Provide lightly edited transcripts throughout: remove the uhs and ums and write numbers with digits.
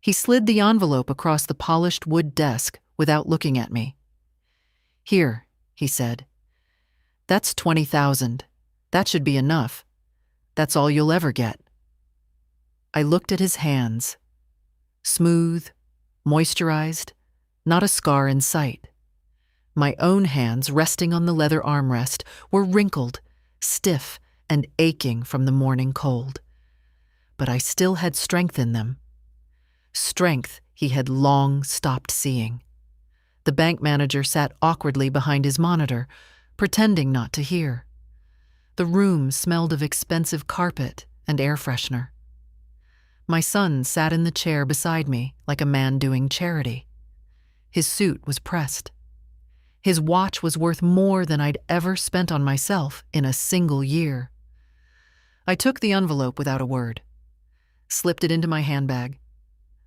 He slid the envelope across the polished wood desk without looking at me. "Here," he said. "That's 20,000. That should be enough. That's all you'll ever get." I looked at his hands. Smooth, moisturized, not a scar in sight. My own hands, resting on the leather armrest, were wrinkled, stiff, and aching from the morning cold. But I still had strength in them. Strength he had long stopped seeing. The bank manager sat awkwardly behind his monitor, pretending not to hear. The room smelled of expensive carpet and air freshener. My son sat in the chair beside me like a man doing charity. His suit was pressed. His watch was worth more than I'd ever spent on myself in a single year. I took the envelope without a word, slipped it into my handbag,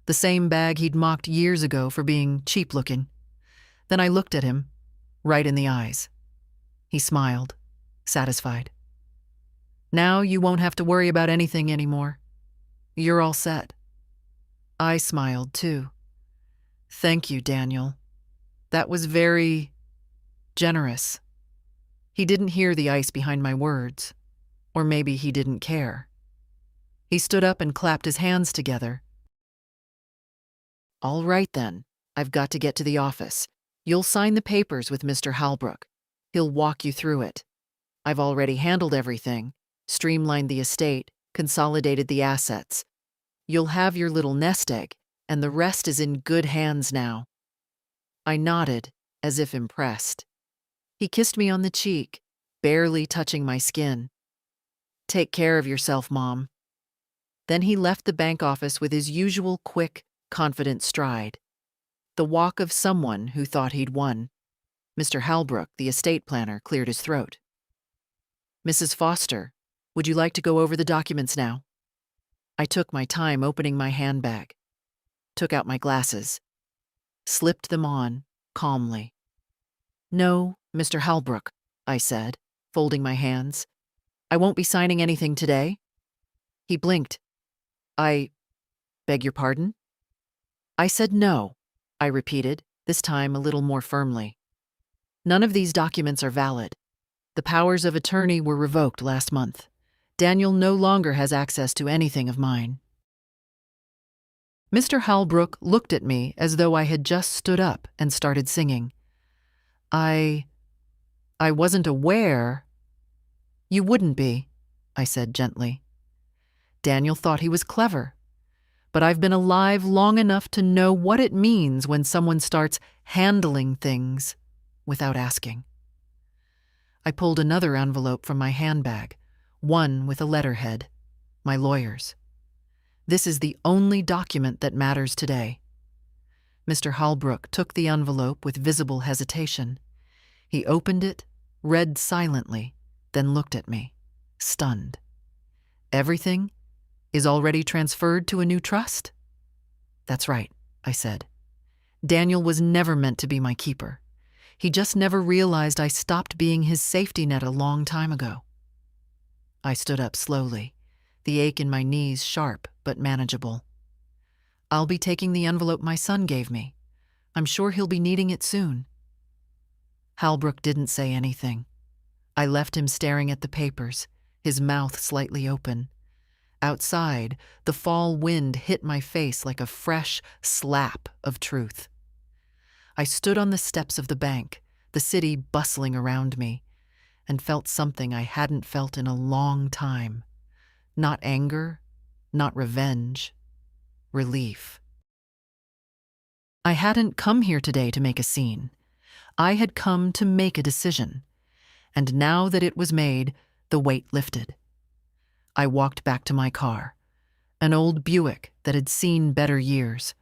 the same bag he'd mocked years ago for being cheap-looking. Then I looked at him, right in the eyes. He smiled, satisfied. "Now you won't have to worry about anything anymore. You're all set." I smiled, too. "Thank you, Daniel. That was very generous." He didn't hear the ice behind my words, or maybe he didn't care. He stood up and clapped his hands together. "All right, then. I've got to get to the office. You'll sign the papers with Mr. Halbrook. He'll walk you through it. I've already handled everything, streamlined the estate, consolidated the assets. You'll have your little nest egg, and the rest is in good hands now." I nodded, as if impressed. He kissed me on the cheek, barely touching my skin. "Take care of yourself, Mom." Then he left the bank office with his usual quick, confident stride. The walk of someone who thought he'd won. Mr. Halbrook, the estate planner, cleared his throat. "Mrs. Foster, would you like to go over the documents now?" I took my time opening my handbag, took out my glasses, slipped them on calmly. "No, Mr. Halbrook," I said, folding my hands. "I won't be signing anything today." He blinked. "I beg your pardon?" "I said no," I repeated, this time a little more firmly. "None of these documents are valid. The powers of attorney were revoked last month. Daniel no longer has access to anything of mine." Mr. Halbrook looked at me as though I had just stood up and started singing. I wasn't aware." "You wouldn't be," I said gently. "Daniel thought he was clever, but I've been alive long enough to know what it means when someone starts handling things without asking." I pulled another envelope from my handbag, one with a letterhead, my lawyer's. "This is the only document that matters today." Mr. Halbrook took the envelope with visible hesitation. He opened it, read silently, then looked at me, stunned. "Everything is already transferred to a new trust?" "That's right," I said. "Daniel was never meant to be my keeper. He just never realized I stopped being his safety net a long time ago." I stood up slowly, the ache in my knees sharp but manageable. "I'll be taking the envelope my son gave me. I'm sure he'll be needing it soon." Halbrook didn't say anything. I left him staring at the papers, his mouth slightly open. Outside, the fall wind hit my face like a fresh slap of truth. I stood on the steps of the bank, the city bustling around me, and felt something I hadn't felt in a long time. Not anger, not revenge, relief. I hadn't come here today to make a scene. I had come to make a decision, and now that it was made, the weight lifted. I walked back to my car, an old Buick that had seen better years,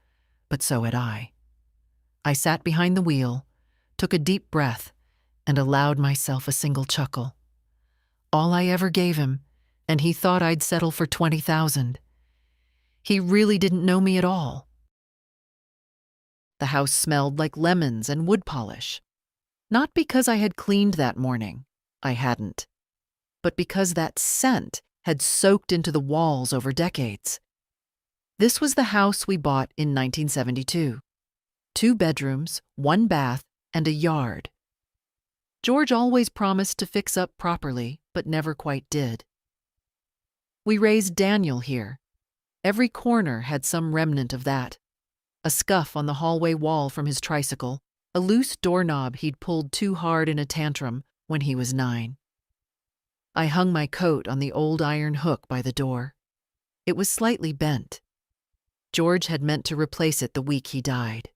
but so had I. I sat behind the wheel, took a deep breath, and allowed myself a single chuckle. All I ever gave him, and he thought I'd settle for 20,000. He really didn't know me at all. The house smelled like lemons and wood polish. Not because I had cleaned that morning, I hadn't, but because that scent had soaked into the walls over decades. This was the house we bought in 1972. 2 bedrooms, 1 bath, and a yard. George always promised to fix up properly, but never quite did. We raised Daniel here. Every corner had some remnant of that. A scuff on the hallway wall from his tricycle, a loose doorknob he'd pulled too hard in a tantrum when he was 9. I hung my coat on the old iron hook by the door. It was slightly bent. George had meant to replace it the week he died.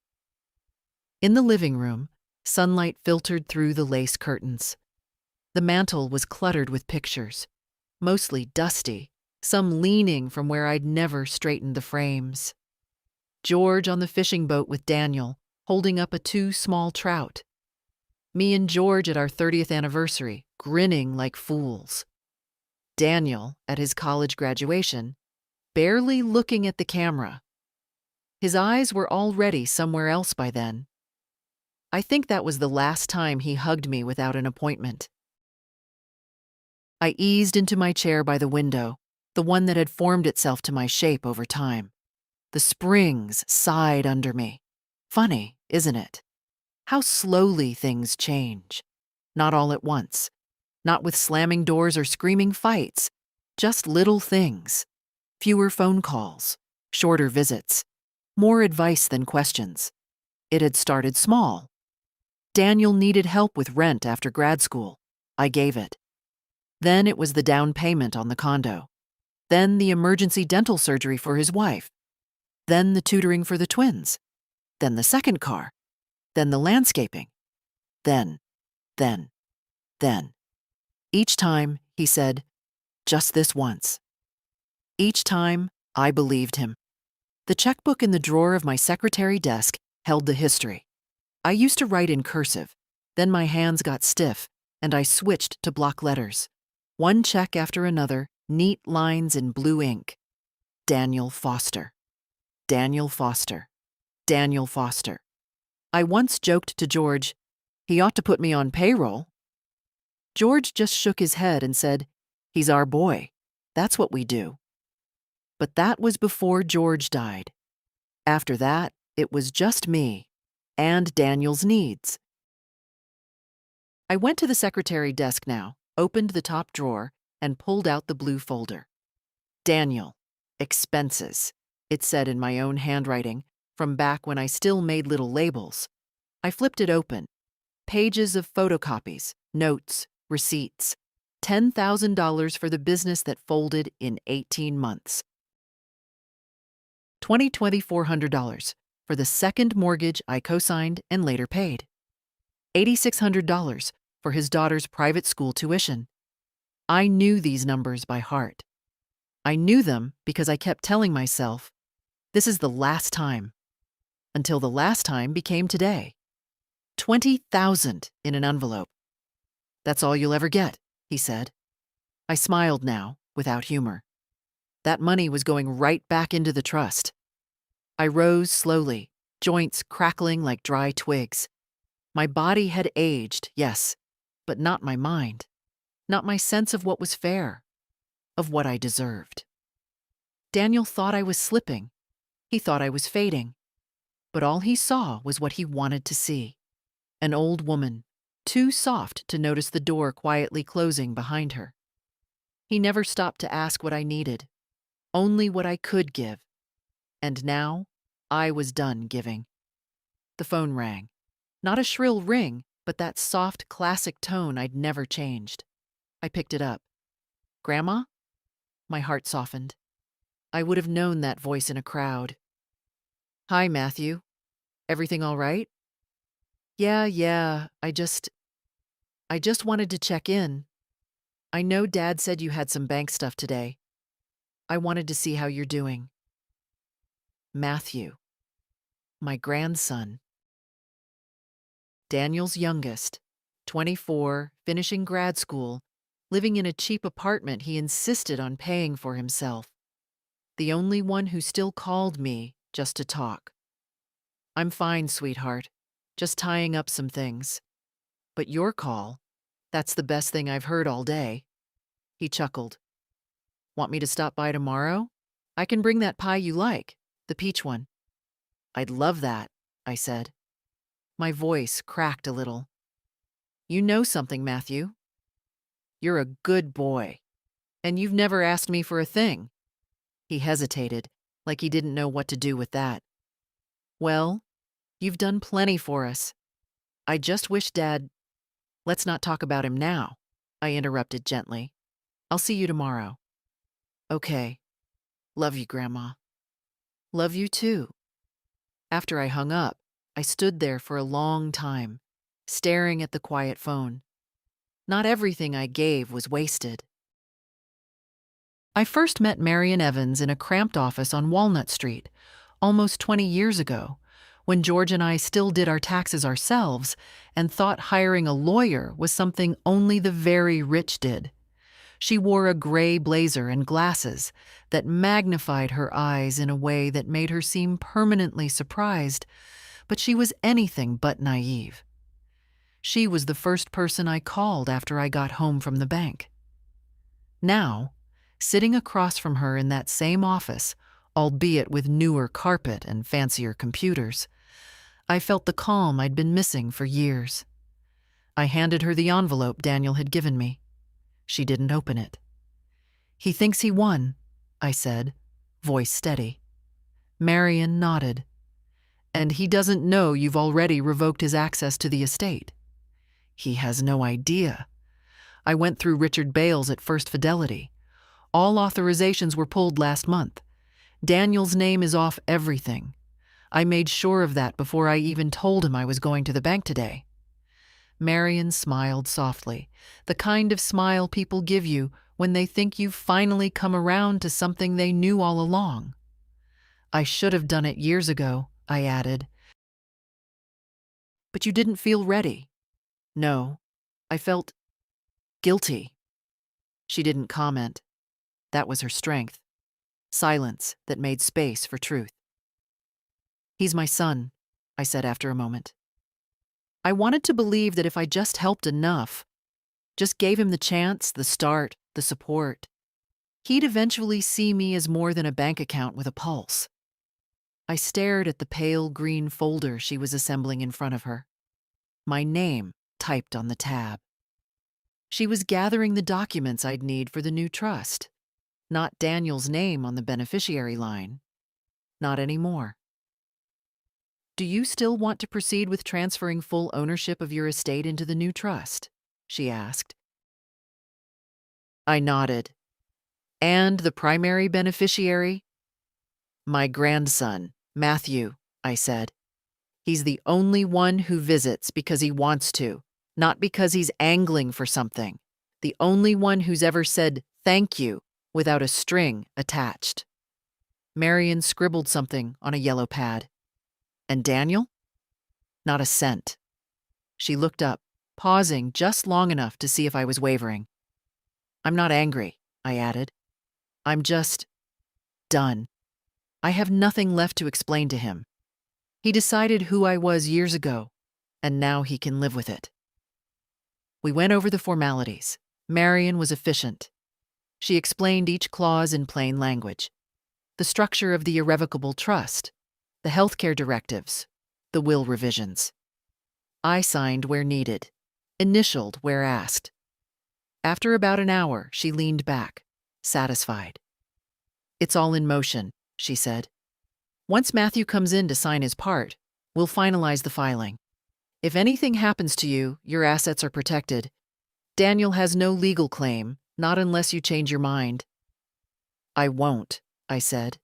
In the living room, sunlight filtered through the lace curtains. The mantel was cluttered with pictures, mostly dusty, some leaning from where I'd never straightened the frames. George on the fishing boat with Daniel, holding up a 2 small trout. Me and George at our 30th anniversary, grinning like fools. Daniel, at his college graduation, barely looking at the camera. His eyes were already somewhere else by then. I think that was the last time he hugged me without an appointment. I eased into my chair by the window, the one that had formed itself to my shape over time. The springs sighed under me. Funny, isn't it? How slowly things change. Not all at once. Not with slamming doors or screaming fights. Just little things. Fewer phone calls. Shorter visits. More advice than questions. It had started small. Daniel needed help with rent after grad school. I gave it. Then it was the down payment on the condo. Then the emergency dental surgery for his wife. Then the tutoring for the twins. Then the second car. Then the landscaping. Then. Each time, he said, just this once. Each time, I believed him. The checkbook in the drawer of my secretary desk held the history. I used to write in cursive. Then my hands got stiff, and I switched to block letters. One check after another, neat lines in blue ink. Daniel Foster. Daniel Foster. Daniel Foster. I once joked to George, he ought to put me on payroll. George just shook his head and said, he's our boy. That's what we do. But that was before George died. After that, it was just me and Daniel's needs. I went to the secretary desk now, opened the top drawer, and pulled out the blue folder. Daniel, expenses, it said in my own handwriting, from back when I still made little labels. I flipped it open. Pages of photocopies, notes, receipts. $10,000 for the business that folded in 18 months. $2,400 for the second mortgage I co-signed and later paid. $8,600 for his daughter's private school tuition. I knew these numbers by heart. I knew them because I kept telling myself, this is the last time. Until the last time became today. $20,000 in an envelope. That's all you'll ever get, he said. I smiled now, without humor. That money was going right back into the trust. I rose slowly, joints crackling like dry twigs. My body had aged, yes, but not my mind, not my sense of what was fair, of what I deserved. Daniel thought I was slipping. He thought I was fading. But all he saw was what he wanted to see. An old woman, too soft to notice the door quietly closing behind her. He never stopped to ask what I needed, only what I could give. And now, I was done giving. The phone rang. Not a shrill ring, but that soft, classic tone I'd never changed. I picked it up. Grandma? My heart softened. I would have known that voice in a crowd. Hi, Matthew. Everything all right? Yeah, I just wanted to check in. I know Dad said you had some bank stuff today. I wanted to see how you're doing. Matthew. My grandson. Daniel's youngest, 24, finishing grad school, living in a cheap apartment he insisted on paying for himself. The only one who still called me just to talk. I'm fine, sweetheart. Just tying up some things. But your call, that's the best thing I've heard all day. He chuckled. Want me to stop by tomorrow? I can bring that pie you like, the peach one. I'd love that, I said. My voice cracked a little. You know something, Matthew. You're a good boy, and you've never asked me for a thing. He hesitated, like he didn't know what to do with that. Well, you've done plenty for us. I just wish Dad— Let's not talk about him now, I interrupted gently. I'll see you tomorrow. Okay. Love you, Grandma. Love you too. After I hung up, I stood there for a long time, staring at the quiet phone. Not everything I gave was wasted. I first met Marion Evans in a cramped office on Walnut Street, almost 20 years ago, when George and I still did our taxes ourselves and thought hiring a lawyer was something only the very rich did. She wore a gray blazer and glasses that magnified her eyes in a way that made her seem permanently surprised, but she was anything but naive. She was the first person I called after I got home from the bank. Now, sitting across from her in that same office, albeit with newer carpet and fancier computers, I felt the calm I'd been missing for years. I handed her the envelope Daniel had given me. She didn't open it. He thinks he won, I said, voice steady. Marion nodded. And he doesn't know you've already revoked his access to the estate. He has no idea. I went through Richard Bales at First Fidelity. All authorizations were pulled last month. Daniel's name is off everything. I made sure of that before I even told him I was going to the bank today. Marion smiled softly, the kind of smile people give you when they think you've finally come around to something they knew all along. I should have done it years ago, I added. But you didn't feel ready. No, I felt guilty. She didn't comment. That was her strength. Silence that made space for truth. He's my son, I said after a moment. I wanted to believe that if I just helped enough, just gave him the chance, the start, the support, he'd eventually see me as more than a bank account with a pulse. I stared at the pale green folder she was assembling in front of her. My name typed on the tab. She was gathering the documents I'd need for the new trust, not Daniel's name on the beneficiary line. Not anymore. Do you still want to proceed with transferring full ownership of your estate into the new trust? She asked. I nodded. And the primary beneficiary? My grandson, Matthew, I said. He's the only one who visits because he wants to, not because he's angling for something. The only one who's ever said thank you without a string attached. Marion scribbled something on a yellow pad. And Daniel? Not a cent. She looked up, pausing just long enough to see if I was wavering. I'm not angry, I added. I'm just done. I have nothing left to explain to him. He decided who I was years ago, and now he can live with it. We went over the formalities. Marion was efficient. She explained each clause in plain language. The structure of the irrevocable trust, the healthcare directives, the will revisions. I signed where needed, initialed where asked. After about an hour, she leaned back, satisfied. It's all in motion, she said. Once Matthew comes in to sign his part, we'll finalize the filing. If anything happens to you, your assets are protected. Daniel has no legal claim, not unless you change your mind. I won't, I said.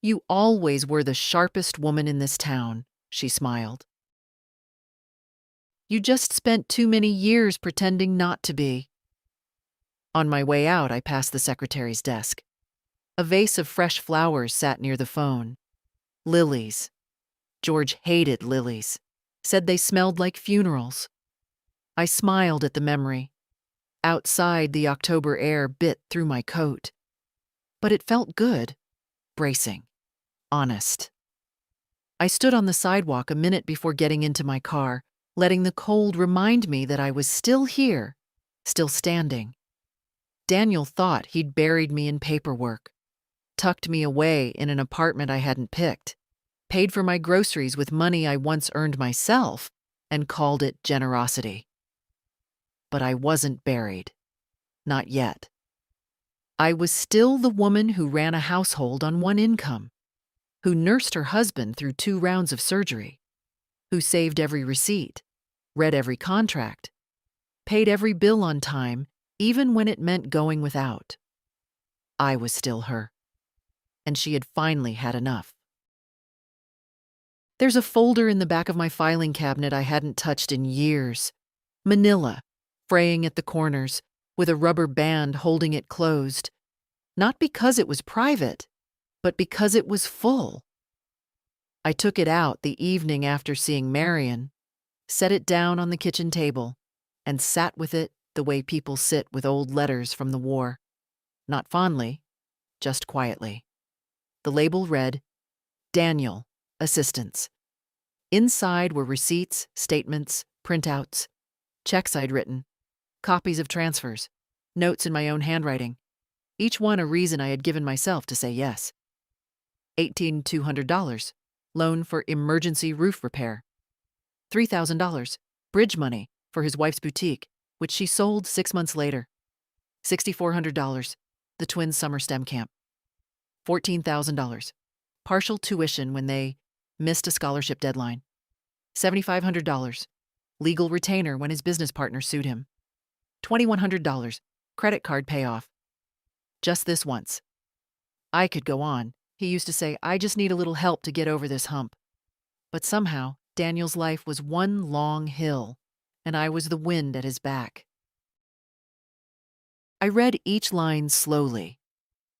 You always were the sharpest woman in this town, she smiled. You just spent too many years pretending not to be. On my way out, I passed the secretary's desk. A vase of fresh flowers sat near the phone. Lilies. George hated lilies, said they smelled like funerals. I smiled at the memory. Outside, the October air bit through my coat. But it felt good, bracing. Honest. I stood on the sidewalk a minute before getting into my car, letting the cold remind me that I was still here, still standing. Daniel thought he'd buried me in paperwork. tucked me away in an apartment I hadn't picked, paid for my groceries with money I once earned myself, and called it generosity. But I wasn't buried. Not yet. I was still the woman who ran a household on one income, who nursed her husband through 2 rounds of surgery, who saved every receipt, read every contract, paid every bill on time, even when it meant going without. I was still her, and she had finally had enough. There's a folder in the back of my filing cabinet I hadn't touched in years. Manila, fraying at the corners, with a rubber band holding it closed. Not because it was private, but because it was full. I took it out the evening after seeing Marion, set it down on the kitchen table, and sat with it the way people sit with old letters from the war. Not fondly, just quietly. The label read, Daniel, Assistance. Inside were receipts, statements, printouts, checks I'd written, copies of transfers, notes in my own handwriting, each one a reason I had given myself to say yes. $18,200, loan for emergency roof repair. $3,000, bridge money for his wife's boutique, which she sold 6 months later. $6,400, the twins' summer STEM camp. $14,000, partial tuition when they missed a scholarship deadline. $7,500, legal retainer when his business partner sued him. $2,100, credit card payoff. Just this once. I could go on. He used to say, I just need a little help to get over this hump. But somehow, Daniel's life was one long hill, and I was the wind at his back. I read each line slowly,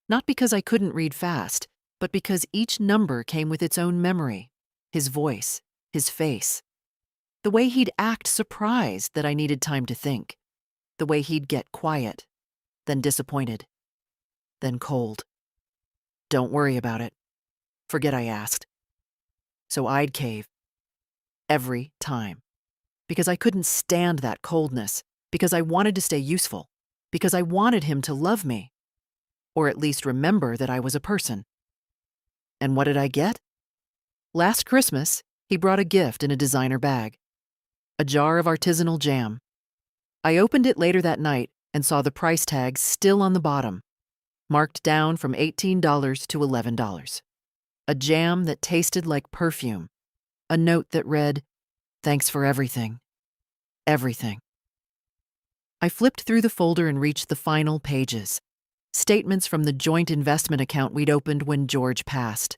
not because I couldn't read fast, but because each number came with its own memory, his voice, his face, the way he'd act surprised that I needed time to think, the way he'd get quiet, then disappointed, then cold. Don't worry about it. Forget I asked. So I'd cave. Every time. Because I couldn't stand that coldness, because I wanted to stay useful, because I wanted him to love me, or at least remember that I was a person. And what did I get? Last Christmas, he brought a gift in a designer bag. A jar of artisanal jam. I opened it later that night and saw the price tag still on the bottom, marked down from $18 to $11. A jam that tasted like perfume. A note that read, Thanks for everything. Everything. I flipped through the folder and reached the final pages. Statements from the joint investment account we'd opened when George passed.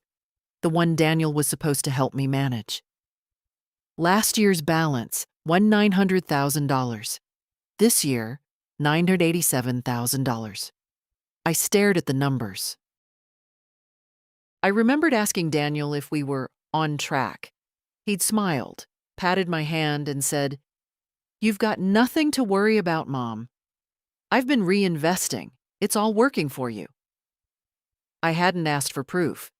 The one Daniel was supposed to help me manage. Last year's balance, $900,000. This year, $987,000. I stared at the numbers. I remembered asking Daniel if we were on track. He'd smiled, patted my hand, and said, You've got nothing to worry about, Mom. I've been reinvesting. It's all working for you. I hadn't asked for proof,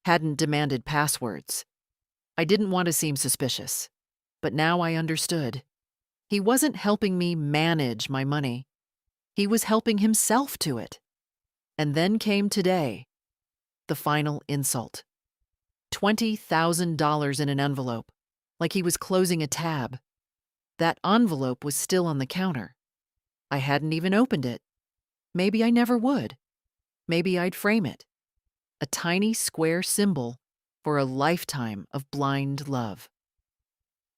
hadn't demanded passwords. I didn't want to seem suspicious, but now I understood. He wasn't helping me manage my money. He was helping himself to it. And then came today, the final insult. $20,000 in an envelope, like he was closing a tab. That envelope was still on the counter. I hadn't even opened it. Maybe I never would. Maybe I'd frame it. A tiny square symbol for a lifetime of blind love.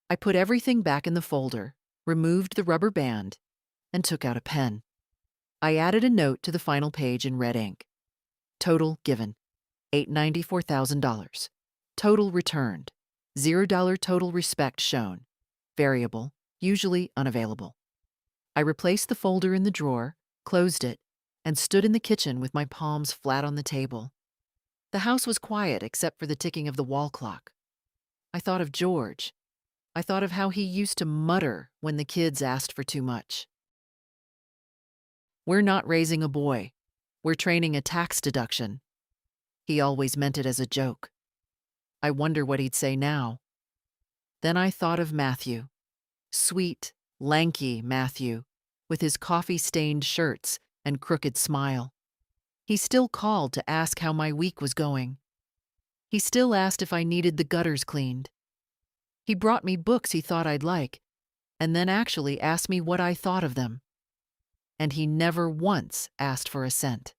I put everything back in the folder, removed the rubber band, and took out a pen. I added a note to the final page in red ink. Total given, $894,000. Total returned, $0 total respect shown. Variable, usually unavailable. I replaced the folder in the drawer, closed it, and stood in the kitchen with my palms flat on the table. The house was quiet except for the ticking of the wall clock. I thought of George. I thought of how he used to mutter when the kids asked for too much. We're not raising a boy. We're training a tax deduction. He always meant it as a joke. I wonder what he'd say now. Then I thought of Matthew. Sweet, lanky Matthew, with his coffee-stained shirts and crooked smile. He still called to ask how my week was going. He still asked if I needed the gutters cleaned. He brought me books he thought I'd like, and then actually asked me what I thought of them. And he never once asked for a cent.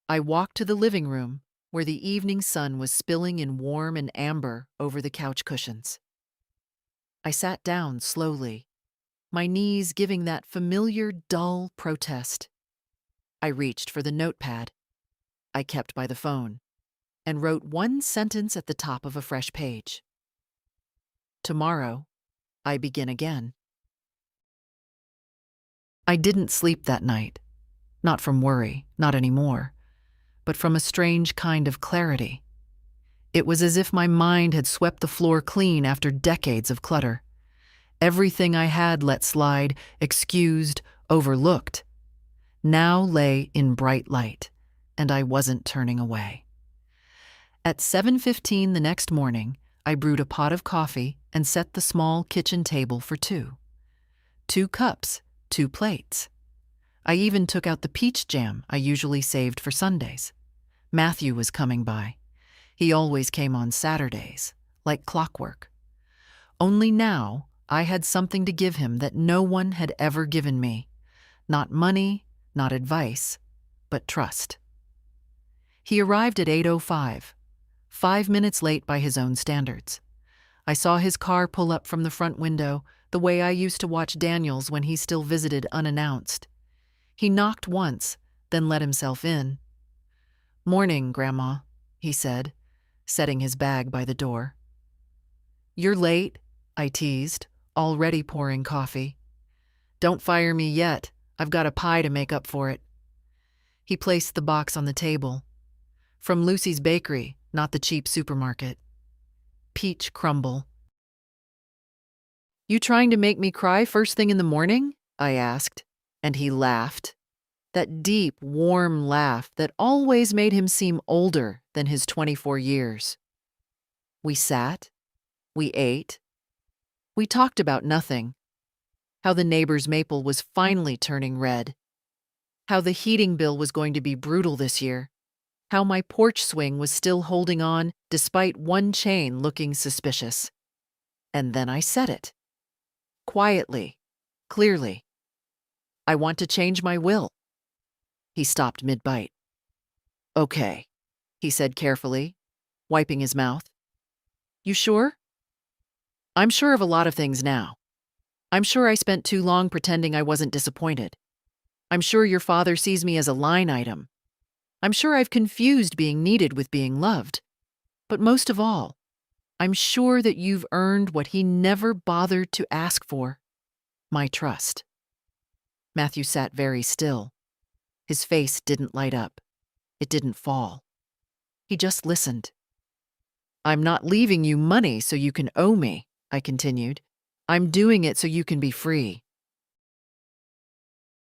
I walked to the living room, where the evening sun was spilling in warm and amber over the couch cushions. I sat down slowly, my knees giving that familiar, dull protest. I reached for the notepad I kept by the phone and wrote one sentence at the top of a fresh page. Tomorrow, I begin again. I didn't sleep that night, not from worry, not anymore, but from a strange kind of clarity. It was as if my mind had swept the floor clean after decades of clutter. Everything I had let slide, excused, overlooked, now lay in bright light, and I wasn't turning away. At 7:15 the next morning, I brewed a pot of coffee and set the small kitchen table for two. 2 cups, 2 plates. I even took out the peach jam I usually saved for Sundays. Matthew was coming by. He always came on Saturdays, like clockwork. Only now, I had something to give him that no one had ever given me. Not money, not advice, but trust. He arrived at 8:05, 5 minutes late by his own standards. I saw his car pull up from the front window, the way I used to watch Daniel's when he still visited unannounced. He knocked once, then let himself in. "Morning, Grandma," he said, setting his bag by the door. "You're late," I teased, already pouring coffee. "Don't fire me yet. I've got a pie to make up for it." He placed the box on the table. "From Lucy's Bakery, not the cheap supermarket. Peach crumble." "You trying to make me cry first thing in the morning?" I asked, and he laughed. That deep, warm laugh that always made him seem older than his 24 years. We sat. We ate. We talked about nothing. How the neighbor's maple was finally turning red. How the heating bill was going to be brutal this year. How my porch swing was still holding on despite one chain looking suspicious. And then I said it. Quietly, clearly. "I want to change my will." He stopped mid-bite. "Okay," he said carefully, wiping his mouth. "You sure?" "I'm sure of a lot of things now. I'm sure I spent too long pretending I wasn't disappointed. I'm sure your father sees me as a line item. I'm sure I've confused being needed with being loved. But most of all, I'm sure that you've earned what he never bothered to ask for, my trust." Matthew sat very still. His face didn't light up. It didn't fall. He just listened. "I'm not leaving you money so you can owe me," I continued. "I'm doing it so you can be free.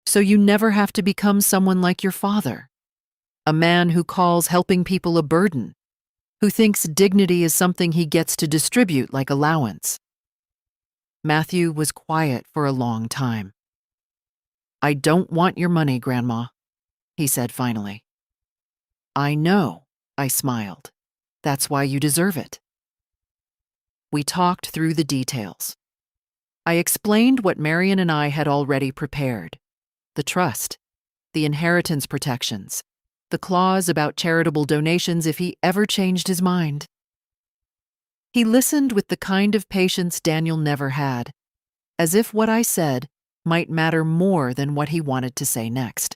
So you never have to become someone like your father. A man who calls helping people a burden, who thinks dignity is something he gets to distribute like allowance." Matthew was quiet for a long time. "I don't want your money, Grandma," he said finally. "I know," I smiled. "That's why you deserve it." We talked through the details. I explained what Marion and I had already prepared: the trust, the inheritance protections, the clause about charitable donations if he ever changed his mind. He listened with the kind of patience Daniel never had, as if what I said might matter more than what he wanted to say next.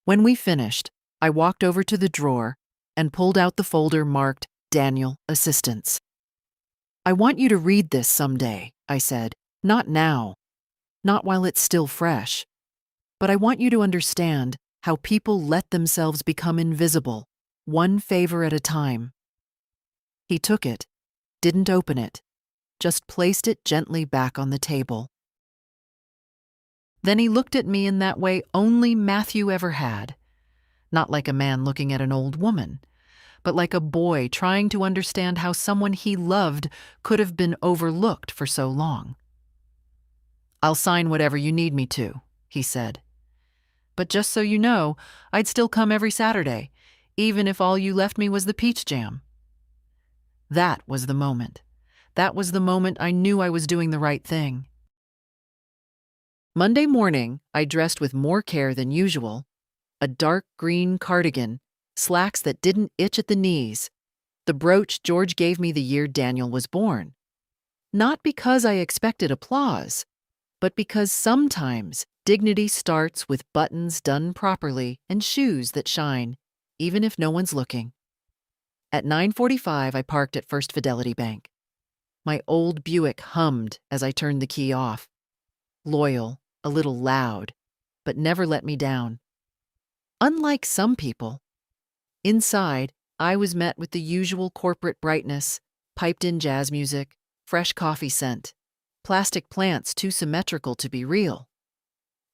When we finished, I walked over to the drawer and pulled out the folder marked Daniel Assistance. "I want you to read this someday," I said. "Not now, not while it's still fresh. But I want you to understand how people let themselves become invisible, one favor at a time." He took it, didn't open it, just placed it gently back on the table. Then he looked at me in that way only Matthew ever had. Not like a man looking at an old woman, but like a boy trying to understand how someone he loved could have been overlooked for so long. "I'll sign whatever you need me to," he said. But just so you know, I'd still come every Saturday, even if all you left me was the peach jam. That was the moment. That was the moment I knew I was doing the right thing. Monday morning, I dressed with more care than usual. A dark green cardigan, slacks that didn't itch at the knees, the brooch George gave me the year Daniel was born. Not because I expected applause, but because sometimes dignity starts with buttons done properly and shoes that shine, even if no one's looking. At 9:45, I parked at First Fidelity Bank. My old Buick hummed as I turned the key off. Loyal, a little loud, but never let me down. Unlike some people, inside, I was met with the usual corporate brightness, piped-in jazz music, fresh coffee scent, plastic plants too symmetrical to be real.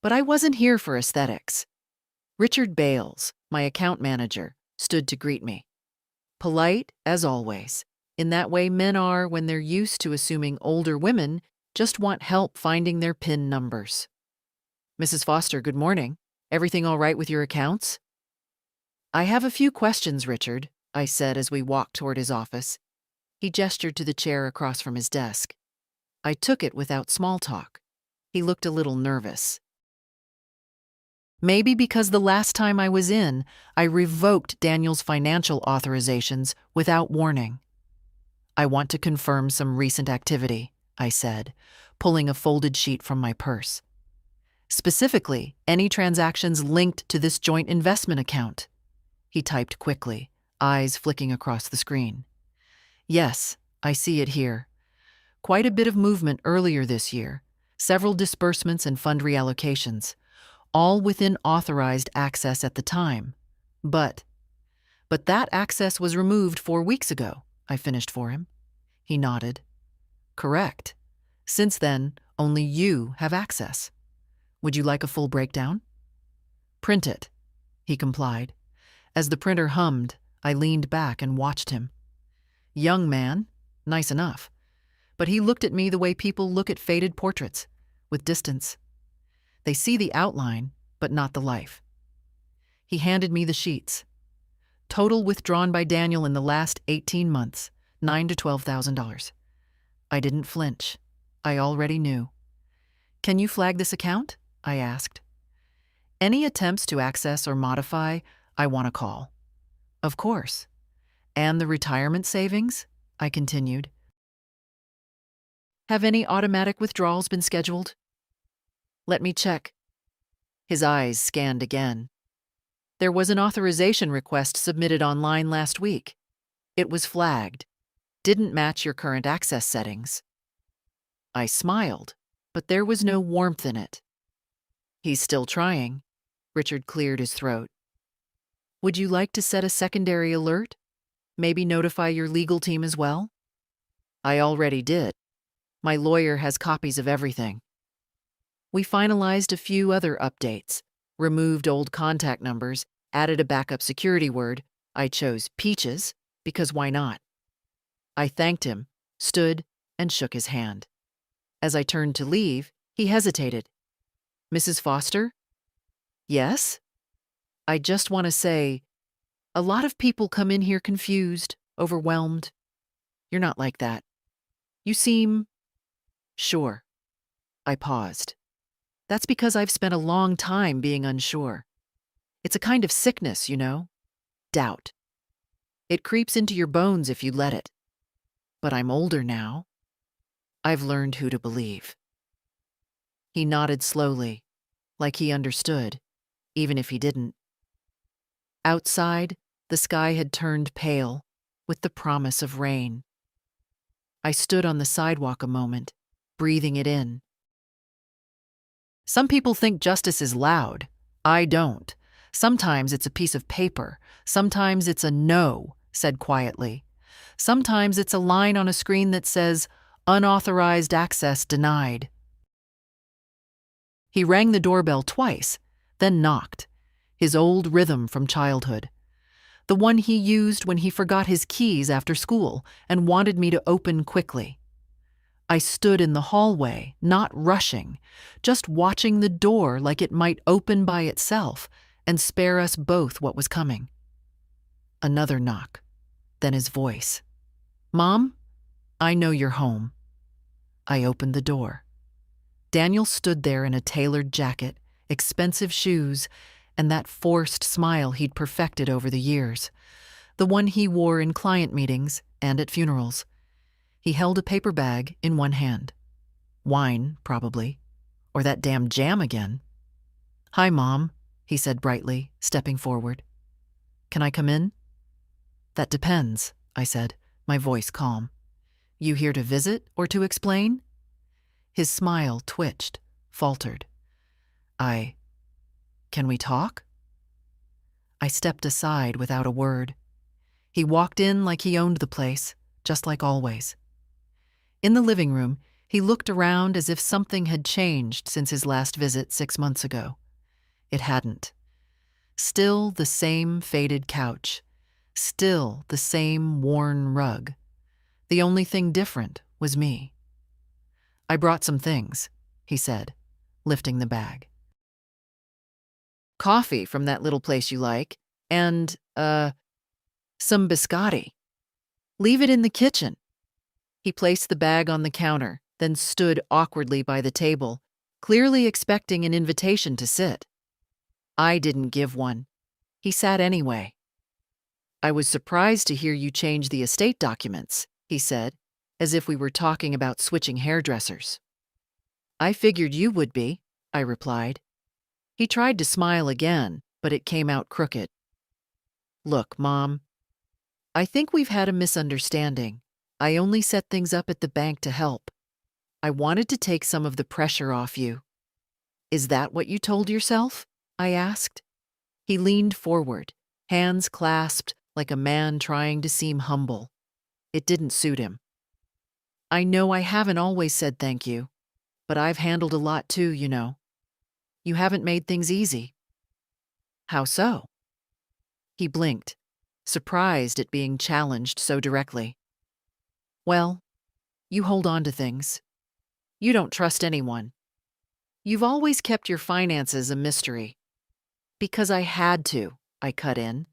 But I wasn't here for aesthetics. Richard Bales, my account manager, stood to greet me. Polite, as always, in that way men are when they're used to assuming older women just want help finding their PIN numbers. "Mrs. Foster, good morning. Everything all right with your accounts?" "I have a few questions, Richard," I said as we walked toward his office. He gestured to the chair across from his desk. I took it without small talk. He looked a little nervous. Maybe because the last time I was in, I revoked Daniel's financial authorizations without warning. "I want to confirm some recent activity," I said, pulling a folded sheet from my purse. "Specifically, any transactions linked to this joint investment account." He typed quickly, eyes flicking across the screen. "Yes, I see it here. Quite a bit of movement earlier this year, several disbursements and fund reallocations, all within authorized access at the time. But that access was removed 4 weeks ago," I finished for him. He nodded. "Correct. Since then, only you have access. Would you like a full breakdown?" "Print it," he complied. As the printer hummed, I leaned back and watched him. Young man, nice enough. But he looked at me the way people look at faded portraits, with distance. They see the outline, but not the life. He handed me the sheets. Total withdrawn by Daniel in the last 18 months, $9,000 to $12,000. I didn't flinch. I already knew. "Can you flag this account?" I asked. "Any attempts to access or modify, I want a call." "Of course." "And the retirement savings?" I continued. "Have any automatic withdrawals been scheduled?" "Let me check." His eyes scanned again. "There was an authorization request submitted online last week. It was flagged. Didn't match your current access settings." I smiled, but there was no warmth in it. "He's still trying." Richard cleared his throat. "Would you like to set a secondary alert? Maybe notify your legal team as well?" "I already did. My lawyer has copies of everything." We finalized a few other updates, removed old contact numbers, added a backup security word. I chose Peaches, because why not? I thanked him, stood, and shook his hand. As I turned to leave, he hesitated. "Mrs. Foster?" "Yes?" "I just want to say, a lot of people come in here confused, overwhelmed. You're not like that. You seem sure." I paused. "That's because I've spent a long time being unsure. It's a kind of sickness, you know? Doubt. It creeps into your bones if you let it. But I'm older now. I've learned who to believe." He nodded slowly, like he understood, even if he didn't. Outside, the sky had turned pale, with the promise of rain. I stood on the sidewalk a moment, breathing it in. Some people think justice is loud. I don't. Sometimes it's a piece of paper. Sometimes it's a no, said quietly. Sometimes it's a line on a screen that says, "Unauthorized access denied." He rang the doorbell twice, then knocked, his old rhythm from childhood. The one he used when he forgot his keys after school and wanted me to open quickly. I stood in the hallway, not rushing, just watching the door like it might open by itself and spare us both what was coming. Another knock, then his voice. "Mom, I know you're home." I opened the door. Daniel stood there in a tailored jacket, expensive shoes, and that forced smile he'd perfected over the years, the one he wore in client meetings and at funerals. He held a paper bag in one hand. Wine, probably. Or that damn jam again. "Hi, Mom," he said brightly, stepping forward. "Can I come in?" "That depends," I said, my voice calm. "You here to visit or to explain?" His smile twitched, faltered. Can we talk?" I stepped aside without a word. He walked in like he owned the place, just like always. In the living room, he looked around as if something had changed since his last visit 6 months ago. It hadn't. Still the same faded couch. Still the same worn rug. The only thing different was me. "I brought some things," he said, lifting the bag. "Coffee from that little place you like, and, some biscotti. Leave it in the kitchen." He placed the bag on the counter, then stood awkwardly by the table, clearly expecting an invitation to sit. I didn't give one. He sat anyway. "I was surprised to hear you change the estate documents," he said, as if we were talking about switching hairdressers. "I figured you would be," I replied. He tried to smile again, but it came out crooked. "Look, Mom, I think we've had a misunderstanding. I only set things up at the bank to help. I wanted to take some of the pressure off you." "Is that what you told yourself?" I asked. He leaned forward, hands clasped like a man trying to seem humble. It didn't suit him. "I know I haven't always said thank you, but I've handled a lot too, you know. You haven't made things easy." "How so?" He blinked, surprised at being challenged so directly. "Well, you hold on to things. You don't trust anyone. You've always kept your finances a mystery." "Because I had to," I cut in.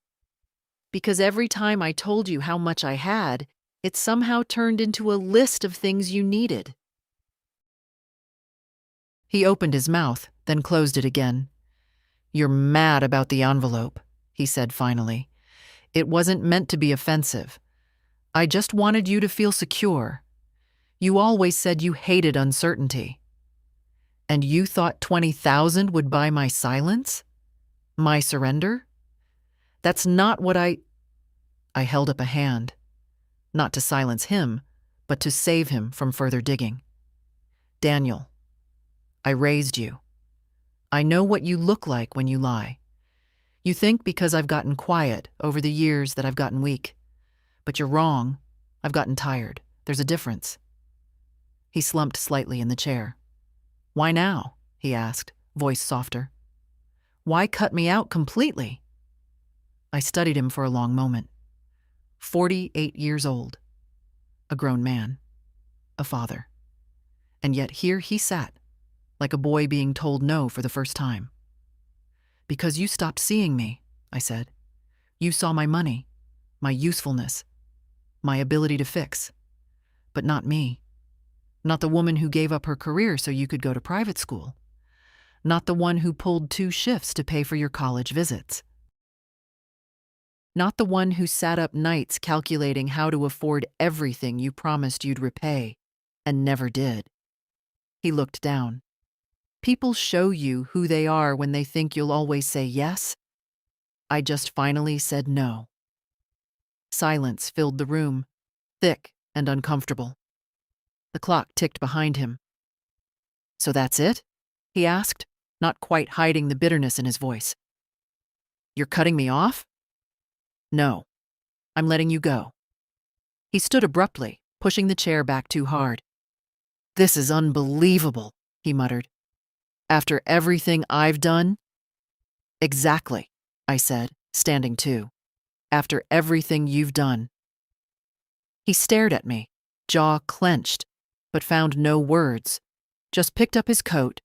"Because every time I told you how much I had, it somehow turned into a list of things you needed." He opened his mouth, then closed it again. "You're mad about the envelope," he said finally. "It wasn't meant to be offensive. I just wanted you to feel secure. You always said you hated uncertainty. And you thought 20,000 would buy my silence? My surrender? That's not what I held up a hand, not to silence him, but to save him from further digging. "Daniel, I raised you. I know what you look like when you lie. You think because I've gotten quiet over the years that I've gotten weak. But you're wrong. I've gotten tired. There's a difference." He slumped slightly in the chair. "Why now?" he asked, voice softer. "Why cut me out completely?" I studied him for a long moment. 48 years old. A grown man. A father. And yet here he sat, like a boy being told no for the first time. "Because you stopped seeing me," I said. "You saw my money, my usefulness, my ability to fix. But not me. Not the woman who gave up her career so you could go to private school. Not the one who pulled 2 shifts to pay for your college visits. Not the one who sat up nights calculating how to afford everything you promised you'd repay, and never did." He looked down. "People show you who they are when they think you'll always say yes. I just finally said no." Silence filled the room, thick and uncomfortable. The clock ticked behind him. "So that's it?" he asked, not quite hiding the bitterness in his voice. "You're cutting me off?" "No, I'm letting you go." He stood abruptly, pushing the chair back too hard. "This is unbelievable," he muttered. "After everything I've done?" "Exactly," I said, standing too. "After everything you've done." He stared at me, jaw clenched, but found no words, just picked up his coat,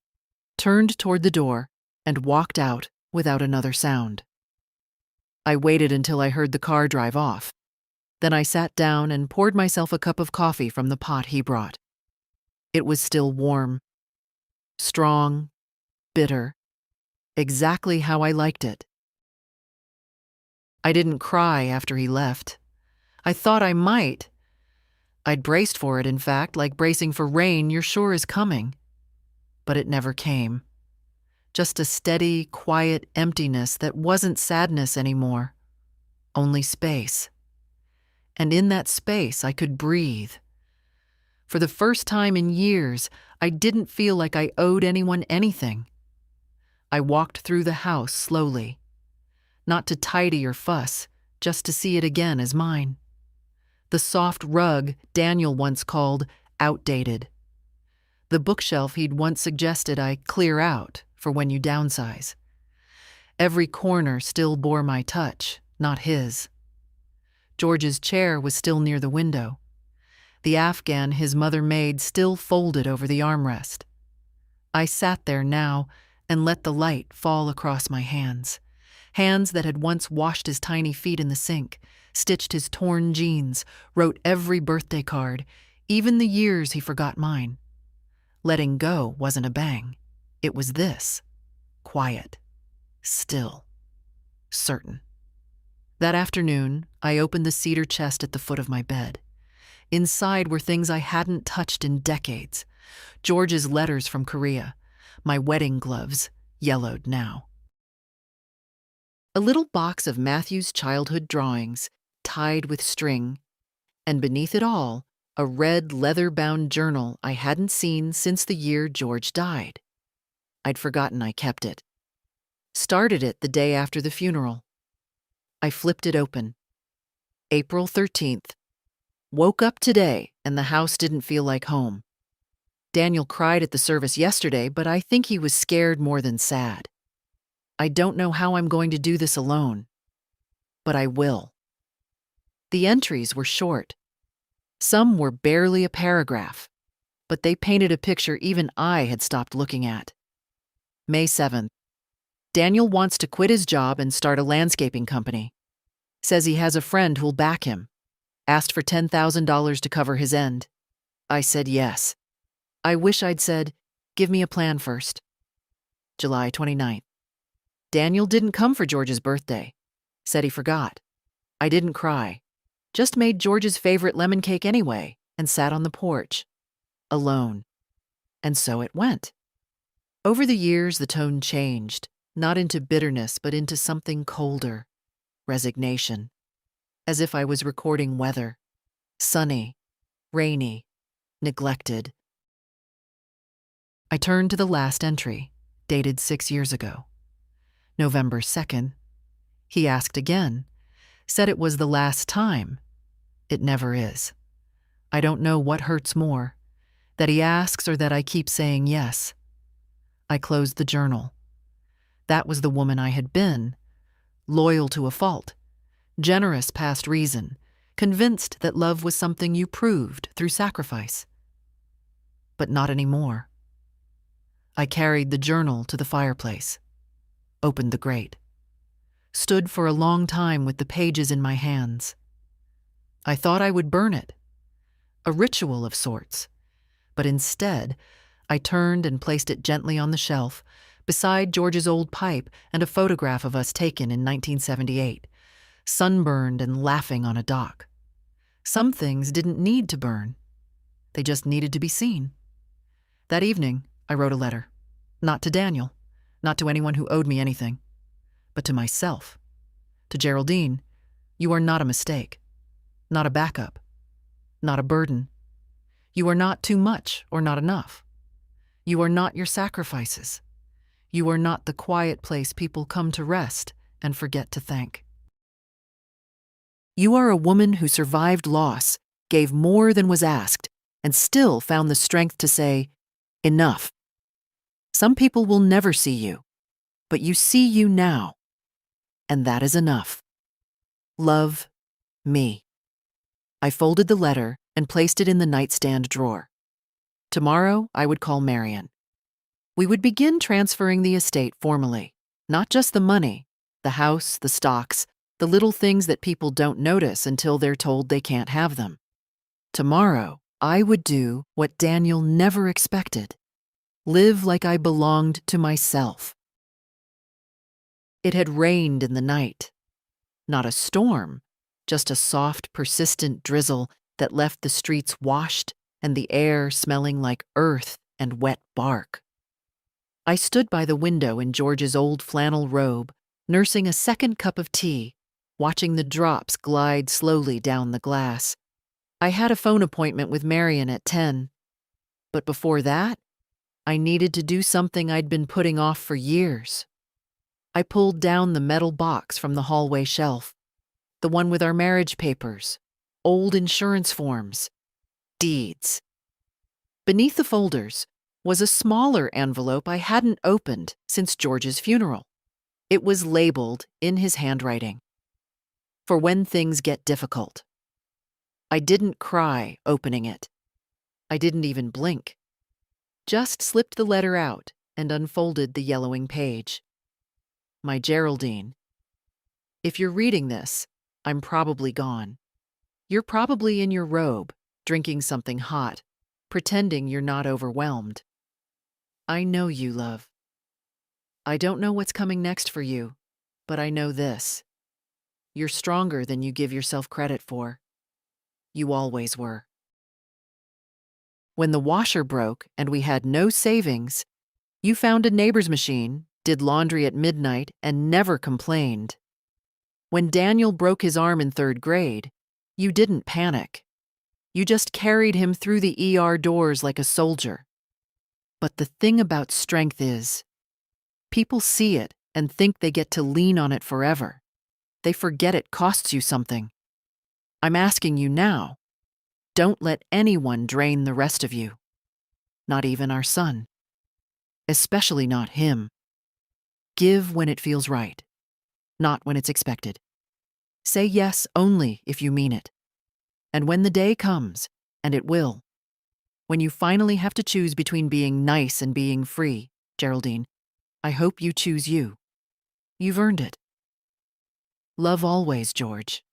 turned toward the door, and walked out without another sound. I waited until I heard the car drive off. Then I sat down and poured myself a cup of coffee from the pot he brought. It was still warm, strong, bitter, exactly how I liked it. I didn't cry after he left. I thought I might. I'd braced for it, in fact, like bracing for rain you're sure is coming. But it never came. Just a steady, quiet emptiness that wasn't sadness anymore, only space. And in that space, I could breathe. For the first time in years, I didn't feel like I owed anyone anything. I walked through the house slowly, not to tidy or fuss, just to see it again as mine. The soft rug Daniel once called outdated. The bookshelf he'd once suggested I clear out for when you downsize. Every corner still bore my touch, not his. George's chair was still near the window. The Afghan his mother made still folded over the armrest. I sat there now and let the light fall across my hands. Hands that had once washed his tiny feet in the sink, stitched his torn jeans, wrote every birthday card, even the years he forgot mine. Letting go wasn't a bang. It was this. Quiet. Still. Certain. That afternoon, I opened the cedar chest at the foot of my bed. Inside were things I hadn't touched in decades. George's letters from Korea. My wedding gloves, yellowed now. A little box of Matthew's childhood drawings, tied with string. And beneath it all, a red leather-bound journal I hadn't seen since the year George died. I'd forgotten I kept it. Started it the day after the funeral. I flipped it open. April 13th. Woke up today and the house didn't feel like home. Daniel cried at the service yesterday, but I think he was scared more than sad. I don't know how I'm going to do this alone, but I will. The entries were short. Some were barely a paragraph, but they painted a picture even I had stopped looking at. May 7th. Daniel wants to quit his job and start a landscaping company. Says he has a friend who'll back him. Asked for $10,000 to cover his end. I said yes. I wish I'd said, give me a plan first. July 29th. Daniel didn't come for George's birthday. Said he forgot. I didn't cry. Just made George's favorite lemon cake anyway and sat on the porch. Alone. And so it went. Over the years, the tone changed, not into bitterness, but into something colder. Resignation. As if I was recording weather. Sunny, rainy, neglected. I turned to the last entry, dated 6 years ago. November 2nd. He asked again. Said it was the last time. It never is. I don't know what hurts more, that he asks or that I keep saying yes. I closed the journal. That was the woman I had been, loyal to a fault, generous past reason, convinced that love was something you proved through sacrifice. But not anymore. I carried the journal to the fireplace, opened the grate, stood for a long time with the pages in my hands. I thought I would burn it, a ritual of sorts, but instead, I turned and placed it gently on the shelf, beside George's old pipe and a photograph of us taken in 1978, sunburned and laughing on a dock. Some things didn't need to burn. They just needed to be seen. That evening, I wrote a letter. Not to Daniel, not to anyone who owed me anything, but to myself. To Geraldine, you are not a mistake, not a backup, not a burden. You are not too much or not enough. You are not your sacrifices. You are not the quiet place people come to rest and forget to thank. You are a woman who survived loss, gave more than was asked, and still found the strength to say, enough. Some people will never see you, but you see you now, and that is enough. Love, me. I folded the letter and placed it in the nightstand drawer. Tomorrow, I would call Marion. We would begin transferring the estate formally, not just the money, the house, the stocks, the little things that people don't notice until they're told they can't have them. Tomorrow, I would do what Daniel never expected: live like I belonged to myself. It had rained in the night. Not a storm, just a soft, persistent drizzle that left the streets washed and the air smelling like earth and wet bark. I stood by the window in George's old flannel robe, nursing a second cup of tea, watching the drops glide slowly down the glass. I had a phone appointment with Marion at 10. But before that, I needed to do something I'd been putting off for years. I pulled down the metal box from the hallway shelf, the one with our marriage papers, old insurance forms, deeds. Beneath the folders was a smaller envelope I hadn't opened since George's funeral. It was labeled in his handwriting, "For when things get difficult." I didn't cry opening it. I didn't even blink. Just slipped the letter out and unfolded the yellowing page. My Geraldine, if you're reading this, I'm probably gone. You're probably in your robe, drinking something hot, pretending you're not overwhelmed. I know you, love. I don't know what's coming next for you, but I know this: you're stronger than you give yourself credit for. You always were. When the washer broke and we had no savings, you found a neighbor's machine, did laundry at midnight, and never complained. When Daniel broke his arm in 3rd grade, you didn't panic. You just carried him through the ER doors like a soldier. But the thing about strength is, people see it and think they get to lean on it forever. They forget it costs you something. I'm asking you now, don't let anyone drain the rest of you. Not even our son. Especially not him. Give when it feels right, not when it's expected. Say yes only if you mean it. And when the day comes, and it will, when you finally have to choose between being nice and being free, Geraldine, I hope you choose you. You've earned it. Love always, George.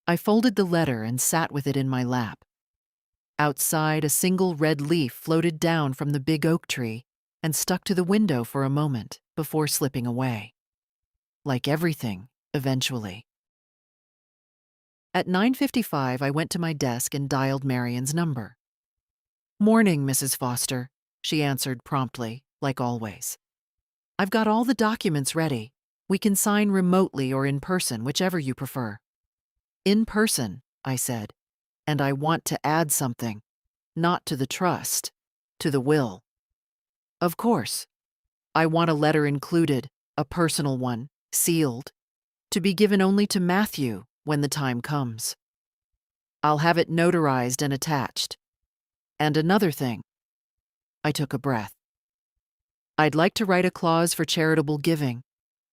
I folded the letter and sat with it in my lap. Outside, a single red leaf floated down from the big oak tree and stuck to the window for a moment before slipping away. Like everything, eventually. At 9:55, I went to my desk and dialed Marion's number. "Morning, Mrs. Foster," she answered promptly, like always. "I've got all the documents ready. We can sign remotely or in person, whichever you prefer." "In person," I said, "and I want to add something, not to the trust, to the will." "Of course. I want a letter included, a personal one, sealed, to be given only to Matthew when the time comes. I'll have it notarized and attached. And another thing." I took a breath. "I'd like to write a clause for charitable giving.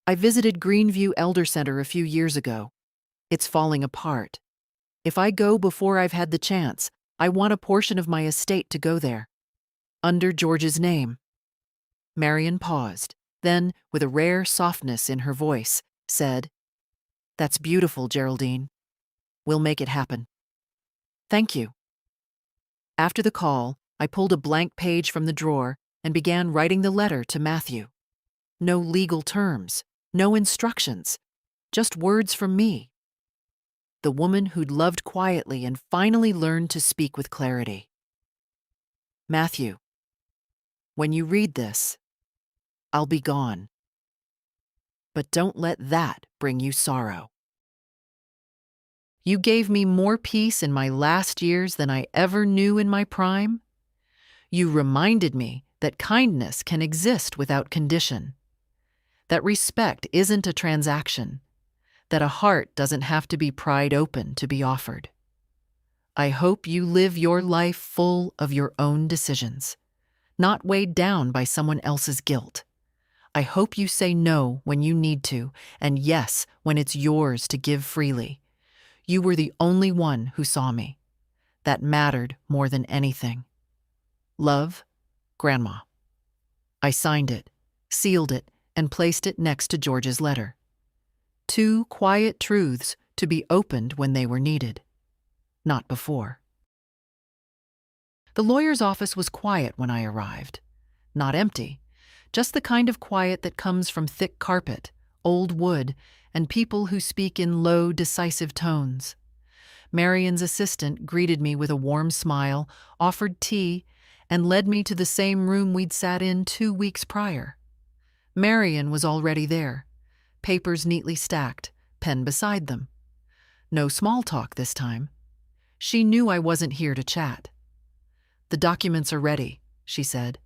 I visited Greenview Elder Center a few years ago. It's falling apart. If I go before I've had the chance, I want a portion of my estate to go there. Under George's name." Marion paused, then, with a rare softness in her voice, said, "That's beautiful, Geraldine. We'll make it happen." "Thank you." After the call, I pulled a blank page from the drawer and began writing the letter to Matthew. No legal terms, no instructions, just words from me. The woman who'd loved quietly and finally learned to speak with clarity. "Matthew, when you read this, I'll be gone. But don't let that bring you sorrow. You gave me more peace in my last years than I ever knew in my prime. You reminded me that kindness can exist without condition, that respect isn't a transaction, that a heart doesn't have to be pried open to be offered. I hope you live your life full of your own decisions, not weighed down by someone else's guilt. I hope you say no when you need to, and yes when it's yours to give freely. You were the only one who saw me. That mattered more than anything. Love, Grandma. I signed it, sealed it, and placed it next to George's letter. 2 quiet truths to be opened when they were needed, not before. The lawyer's office was quiet when I arrived. Not empty, just the kind of quiet that comes from thick carpet, old wood, and people who speak in low, decisive tones. Marion's assistant greeted me with a warm smile, offered tea, and led me to the same room we'd sat in 2 weeks prior. Marion was already there, papers neatly stacked, pen beside them. No small talk this time. She knew I wasn't here to chat. "The documents are ready," she said.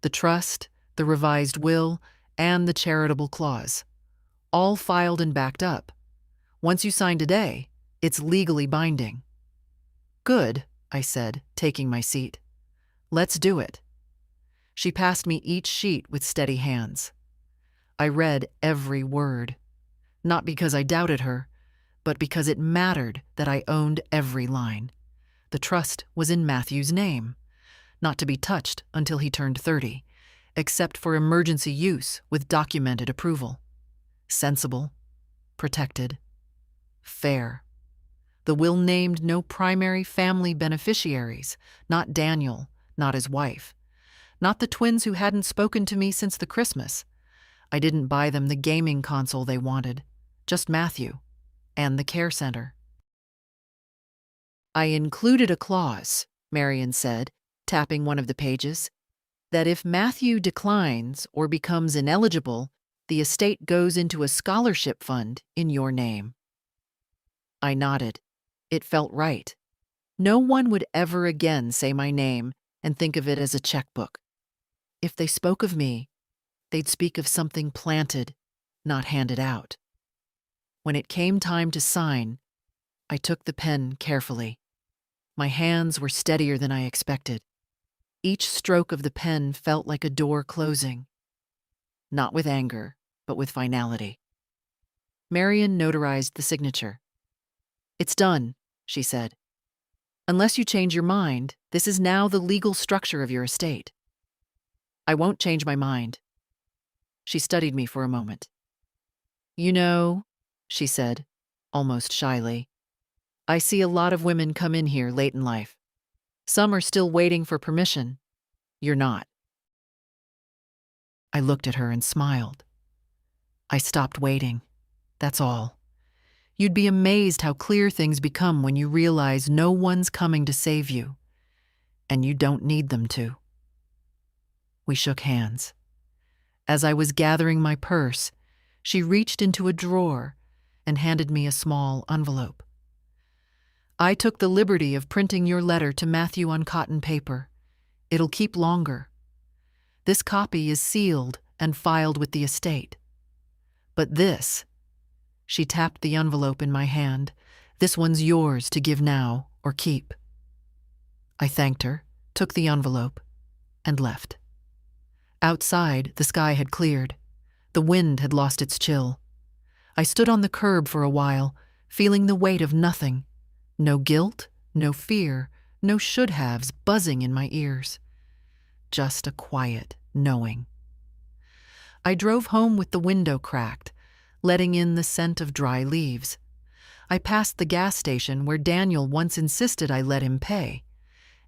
"The trust, the revised will, and the charitable clause. All filed and backed up. Once you sign today, it's legally binding." "Good," I said, taking my seat. "Let's do it." She passed me each sheet with steady hands. I read every word, not because I doubted her, but because it mattered that I owned every line. The trust was in Matthew's name, not to be touched until he turned 30, except for emergency use with documented approval. Sensible, protected, fair. The will named no primary family beneficiaries, not Daniel, not his wife, not the twins who hadn't spoken to me since the Christmas. I didn't buy them the gaming console they wanted, just Matthew and the care center. "I included a clause," Marion said, tapping one of the pages, "that if Matthew declines or becomes ineligible, the estate goes into a scholarship fund in your name." I nodded. It felt right. No one would ever again say my name and think of it as a checkbook. If they spoke of me, they'd speak of something planted, not handed out. When it came time to sign, I took the pen carefully. My hands were steadier than I expected. Each stroke of the pen felt like a door closing. Not with anger, but with finality. Marion notarized the signature. "It's done," she said. "Unless you change your mind, this is now the legal structure of your estate." "I won't change my mind." She studied me for a moment. "You know," she said, almost shyly, "I see a lot of women come in here late in life. Some are still waiting for permission. You're not." I looked at her and smiled. "I stopped waiting. That's all. You'd be amazed how clear things become when you realize no one's coming to save you, and you don't need them to." We shook hands. As I was gathering my purse, she reached into a drawer and handed me a small envelope. "I took the liberty of printing your letter to Matthew on cotton paper. It'll keep longer. This copy is sealed and filed with the estate. But this," she tapped the envelope in my hand, "this one's yours to give now or keep." I thanked her, took the envelope, and left. Outside, the sky had cleared. The wind had lost its chill. I stood on the curb for a while, feeling the weight of nothing. No guilt, no fear, no should-haves buzzing in my ears. Just a quiet knowing. I drove home with the window cracked, letting in the scent of dry leaves. I passed the gas station where Daniel once insisted I let him pay,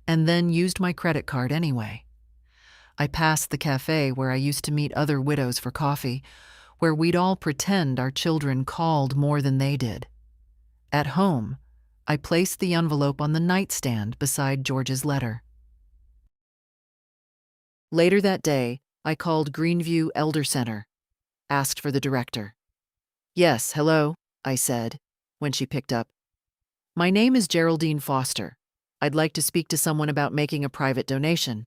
and then used my credit card anyway. I passed the cafe where I used to meet other widows for coffee, where we'd all pretend our children called more than they did. At home, I placed the envelope on the nightstand beside George's letter. Later that day, I called Greenview Elder Center, asked for the director. "Yes, hello," I said, when she picked up. "My name is Geraldine Foster. I'd like to speak to someone about making a private donation."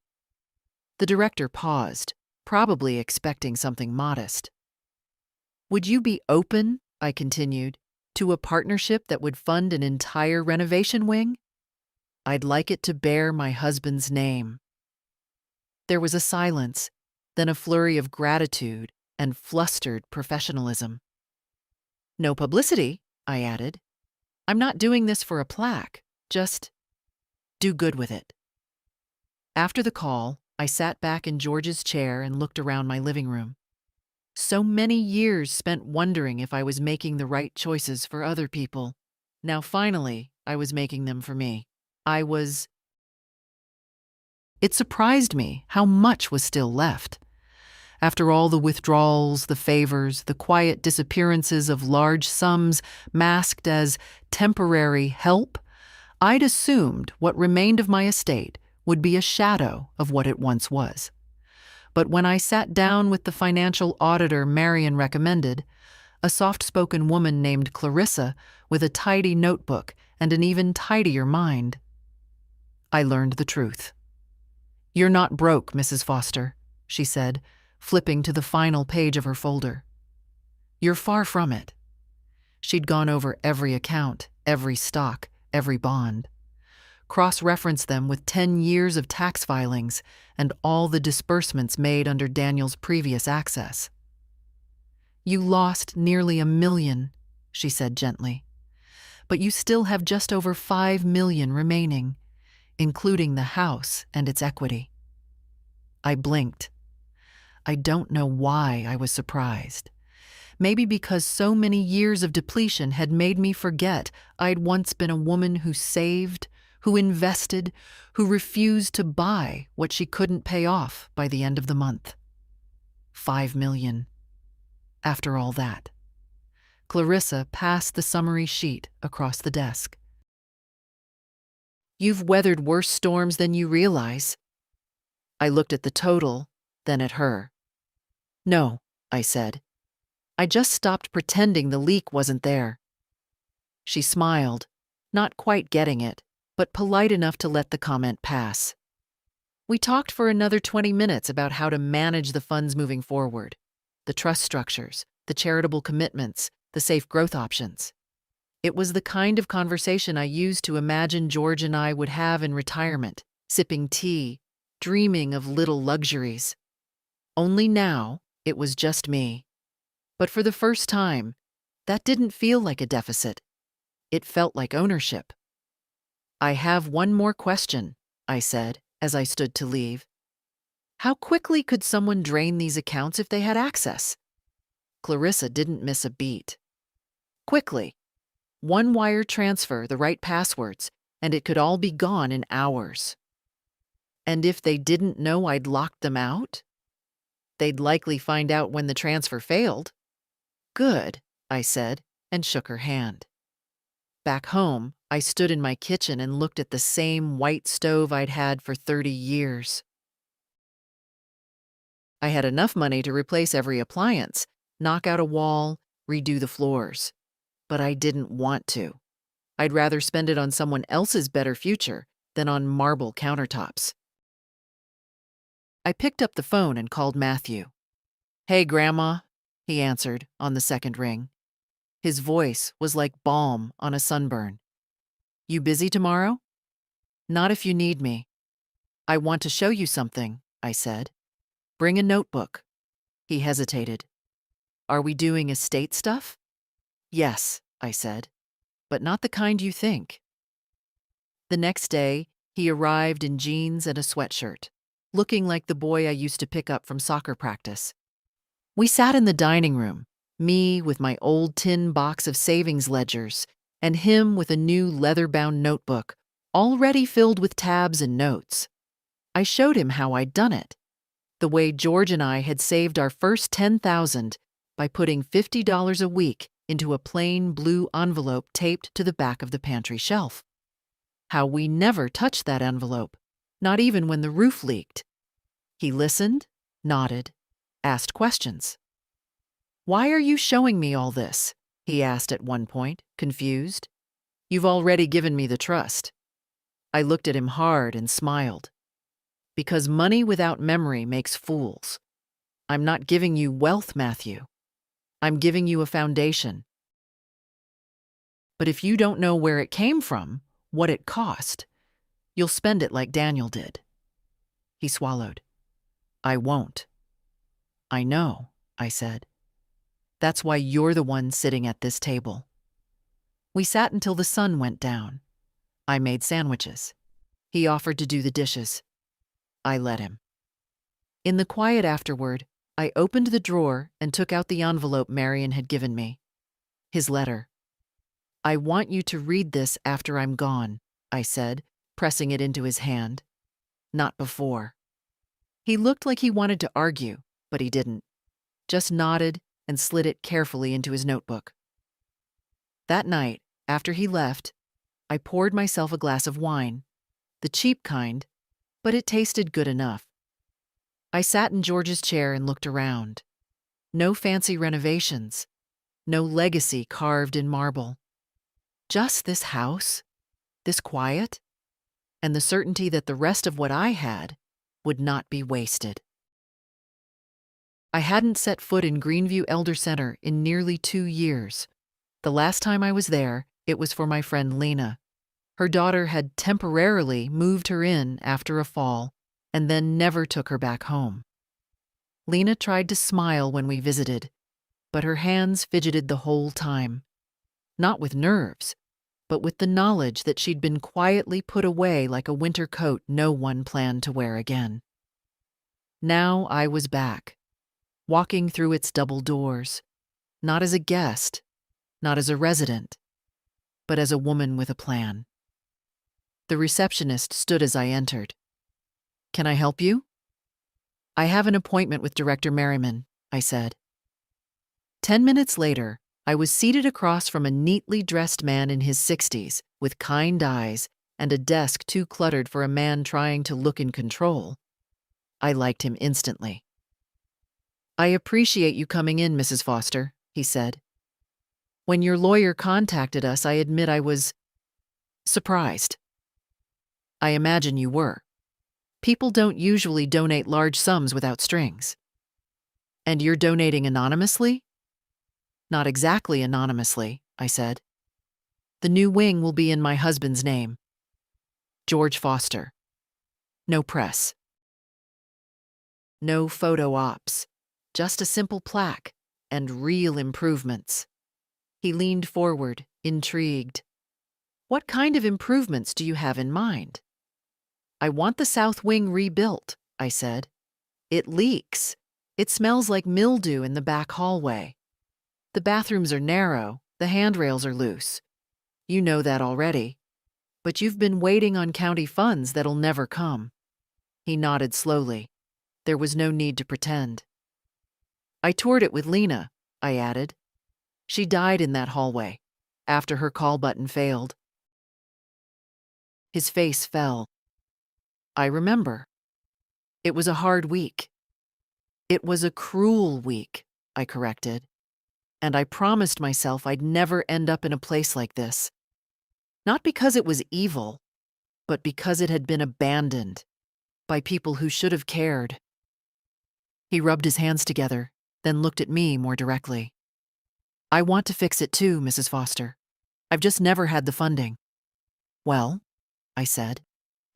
The director paused, probably expecting something modest. "Would you be open," I continued, "to a partnership that would fund an entire renovation wing? I'd like it to bear my husband's name." There was a silence, then a flurry of gratitude and flustered professionalism. "No publicity," I added. "I'm not doing this for a plaque. Just do good with it." After the call, I sat back in George's chair and looked around my living room. So many years spent wondering if I was making the right choices for other people. Now finally, I was making them for me. It surprised me how much was still left. After all the withdrawals, the favors, the quiet disappearances of large sums masked as temporary help, I'd assumed what remained of my estate would be a shadow of what it once was. But when I sat down with the financial auditor Marion recommended, a soft-spoken woman named Clarissa with a tidy notebook and an even tidier mind, I learned the truth. "You're not broke, Mrs. Foster," she said, flipping to the final page of her folder. "You're far from it." She'd gone over every account, every stock, every bond, cross-referenced them with 10 years of tax filings and all the disbursements made under Daniel's previous access. "You lost nearly $1 million, she said gently, "but you still have just over $5 million remaining, including the house and its equity." I blinked. I don't know why I was surprised. Maybe because so many years of depletion had made me forget I'd once been a woman who saved, who invested, who refused to buy what she couldn't pay off by the end of the month. $5 million. After all that. Clarissa passed the summary sheet across the desk. "You've weathered worse storms than you realize." I looked at the total, then at her. "No," I said. "I just stopped pretending the leak wasn't there." She smiled, not quite getting it, but polite enough to let the comment pass. We talked for another 20 minutes about how to manage the funds moving forward, the trust structures, the charitable commitments, the safe growth options. It was the kind of conversation I used to imagine George and I would have in retirement, sipping tea, dreaming of little luxuries. Only now, it was just me. But for the first time, that didn't feel like a deficit. It felt like ownership. "I have one more question," I said as I stood to leave. "How quickly could someone drain these accounts if they had access?" Clarissa didn't miss a beat. "Quickly. One wire transfer, the right passwords, and it could all be gone in hours." "And if they didn't know I'd locked them out?" "They'd likely find out when the transfer failed." "Good," I said, and shook her hand. Back home, I stood in my kitchen and looked at the same white stove I'd had for 30 years. I had enough money to replace every appliance, knock out a wall, redo the floors. But I didn't want to. I'd rather spend it on someone else's better future than on marble countertops. I picked up the phone and called Matthew. "Hey, Grandma," he answered on the second ring. His voice was like balm on a sunburn. "You busy tomorrow?" "Not if you need me." "I want to show you something," I said. "Bring a notebook." He hesitated. "Are we doing estate stuff?" "Yes," I said, "but not the kind you think." The next day, he arrived in jeans and a sweatshirt, looking like the boy I used to pick up from soccer practice. We sat in the dining room, me with my old tin box of savings ledgers, and him with a new leather-bound notebook, already filled with tabs and notes. I showed him how I'd done it, the way George and I had saved our first $10,000 by putting $50 a week into a plain blue envelope taped to the back of the pantry shelf. How we never touched that envelope, not even when the roof leaked. He listened, nodded, asked questions. "Why are you showing me all this?" he asked at one point, confused. "You've already given me the trust." I looked at him hard and smiled. "Because money without memory makes fools. I'm not giving you wealth, Matthew. I'm giving you a foundation. But if you don't know where it came from, what it cost, you'll spend it like Daniel did." He swallowed. "I won't." "I know," I said. "That's why you're the one sitting at this table." We sat until the sun went down. I made sandwiches. He offered to do the dishes. I let him. In the quiet afterward, I opened the drawer and took out the envelope Marion had given me. His letter. "I want you to read this after I'm gone," I said, pressing it into his hand. "Not before." He looked like he wanted to argue, but he didn't. Just nodded and slid it carefully into his notebook. That night, after he left, I poured myself a glass of wine, the cheap kind, but it tasted good enough. I sat in George's chair and looked around. No fancy renovations, no legacy carved in marble. Just this house, this quiet, and the certainty that the rest of what I had would not be wasted. I hadn't set foot in Greenview Elder Center in nearly 2 years. The last time I was there, it was for my friend Lena. Her daughter had temporarily moved her in after a fall and then never took her back home. Lena tried to smile when we visited, but her hands fidgeted the whole time. Not with nerves, but with the knowledge that she'd been quietly put away like a winter coat no one planned to wear again. Now I was back, walking through its double doors, not as a guest, not as a resident, but as a woman with a plan. The receptionist stood as I entered. "Can I help you?" "I have an appointment with Director Merriman," I said. 10 minutes later, I was seated across from a neatly dressed man in his 60s with kind eyes and a desk too cluttered for a man trying to look in control. I liked him instantly. "I appreciate you coming in, Mrs. Foster," he said. "When your lawyer contacted us, I admit I was surprised. I imagine you were. People don't usually donate large sums without strings. And you're donating anonymously?" "Not exactly anonymously," I said. "The new wing will be in my husband's name. George Foster. No press. No photo ops. Just a simple plaque and real improvements." He leaned forward, intrigued. "What kind of improvements do you have in mind?" "I want the south wing rebuilt," I said. "It leaks. It smells like mildew in the back hallway. The bathrooms are narrow, the handrails are loose. You know that already. But you've been waiting on county funds that'll never come." He nodded slowly. There was no need to pretend. "I toured it with Lena," I added. "She died in that hallway, after her call button failed." His face fell. "I remember. It was a hard week." "It was a cruel week," I corrected. "And I promised myself I'd never end up in a place like this. Not because it was evil, but because it had been abandoned by people who should have cared." He rubbed his hands together, then looked at me more directly. "I want to fix it too, Mrs. Foster. I've just never had the funding." "Well," I said,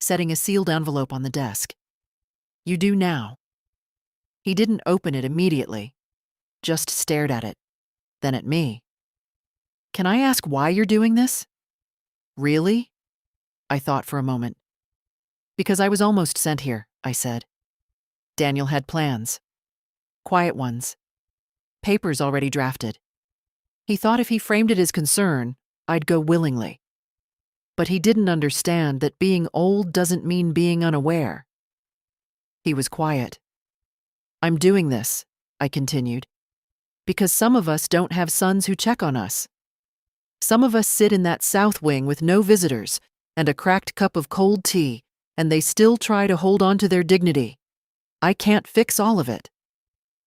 setting a sealed envelope on the desk, "you do now." He didn't open it immediately, just stared at it, then at me. "Can I ask why you're doing this?" "Really?" I thought for a moment. "Because I was almost sent here," I said. Daniel had plans. Quiet ones. Papers already drafted. He thought if he framed it as concern, I'd go willingly. But he didn't understand that being old doesn't mean being unaware. He was quiet. "I'm doing this," I continued, "because some of us don't have sons who check on us. Some of us sit in that south wing with no visitors and a cracked cup of cold tea, and they still try to hold on to their dignity. I can't fix all of it.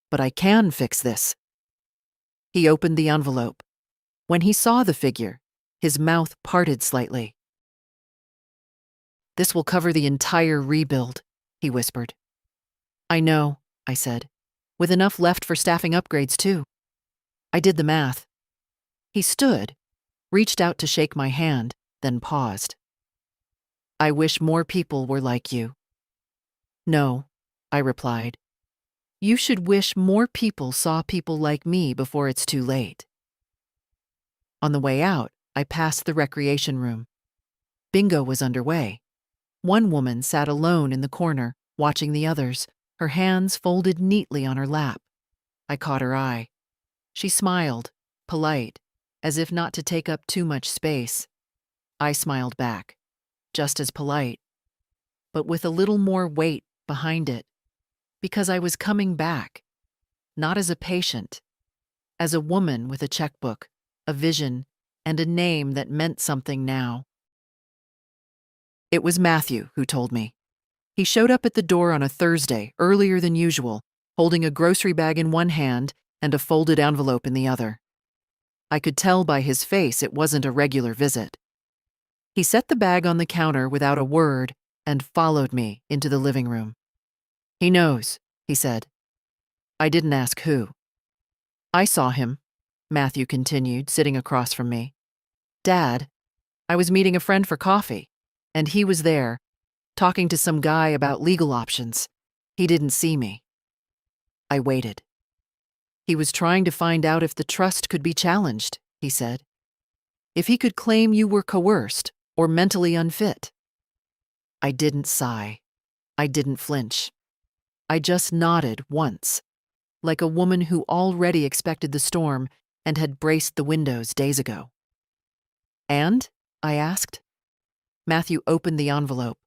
But I can fix this." He opened the envelope. When he saw the figure, his mouth parted slightly. "This will cover the entire rebuild," he whispered. "I know," I said, "with enough left for staffing upgrades too." I did the math. He stood, reached out to shake my hand, then paused. "I wish more people were like you." "No," I replied. "You should wish more people saw people like me before it's too late." On the way out, I passed the recreation room. Bingo was underway. One woman sat alone in the corner, watching the others, her hands folded neatly on her lap. I caught her eye. She smiled, polite, as if not to take up too much space. I smiled back, just as polite, but with a little more weight behind it, because I was coming back, not as a patient, as a woman with a checkbook, a vision, and a name that meant something now. It was Matthew who told me. He showed up at the door on a Thursday, earlier than usual, holding a grocery bag in one hand and a folded envelope in the other. I could tell by his face it wasn't a regular visit. He set the bag on the counter without a word and followed me into the living room. "He knows," he said. I didn't ask who. "I saw him," Matthew continued, sitting across from me. "Dad, I was meeting a friend for coffee, and he was there, talking to some guy about legal options. He didn't see me." I waited. "He was trying to find out if the trust could be challenged," he said. "If he could claim you were coerced or mentally unfit." I didn't sigh. I didn't flinch. I just nodded once, like a woman who already expected the storm and had braced the windows days ago. "And?" I asked. Matthew opened the envelope.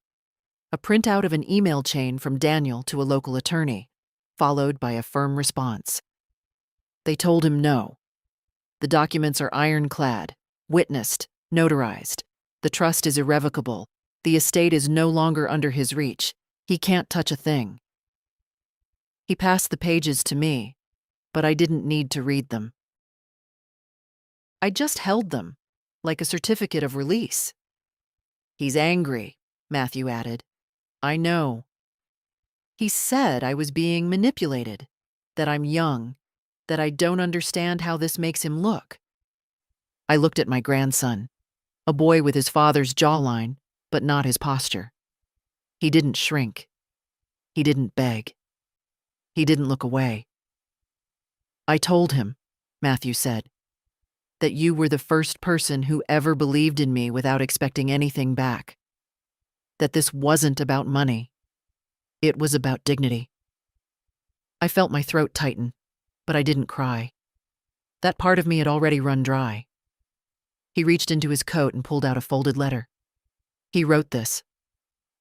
A printout of an email chain from Daniel to a local attorney, followed by a firm response. They told him no. The documents are ironclad, witnessed, notarized. The trust is irrevocable. The estate is no longer under his reach. He can't touch a thing. He passed the pages to me, but I didn't need to read them. I just held them, like a certificate of release. "He's angry," Matthew added. "I know. He said I was being manipulated, that I'm young, that I don't understand how this makes him look." I looked at my grandson, a boy with his father's jawline, but not his posture. He didn't shrink. He didn't beg. He didn't look away. "I told him," Matthew said, "that you were the first person who ever believed in me without expecting anything back. That this wasn't about money. It was about dignity." I felt my throat tighten, but I didn't cry. That part of me had already run dry. He reached into his coat and pulled out a folded letter. "He wrote this.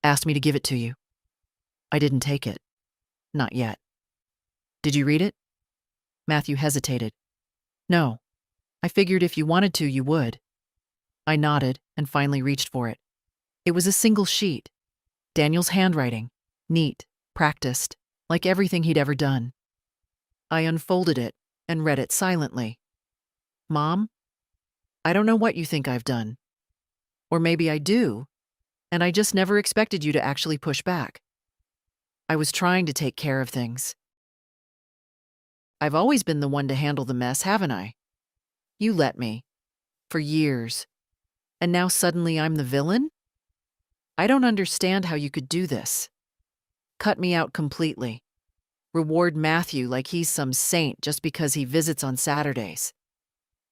Asked me to give it to you." I didn't take it. Not yet. "Did you read it?" Matthew hesitated. "No. I figured if you wanted to, you would." I nodded and finally reached for it. It was a single sheet. Daniel's handwriting. Neat, practiced, like everything he'd ever done. I unfolded it and read it silently. "Mom, I don't know what you think I've done. Or maybe I do, and I just never expected you to actually push back. I was trying to take care of things. I've always been the one to handle the mess, haven't I? You let me. For years. And now suddenly I'm the villain? I don't understand how you could do this. Cut me out completely. Reward Matthew like he's some saint just because he visits on Saturdays.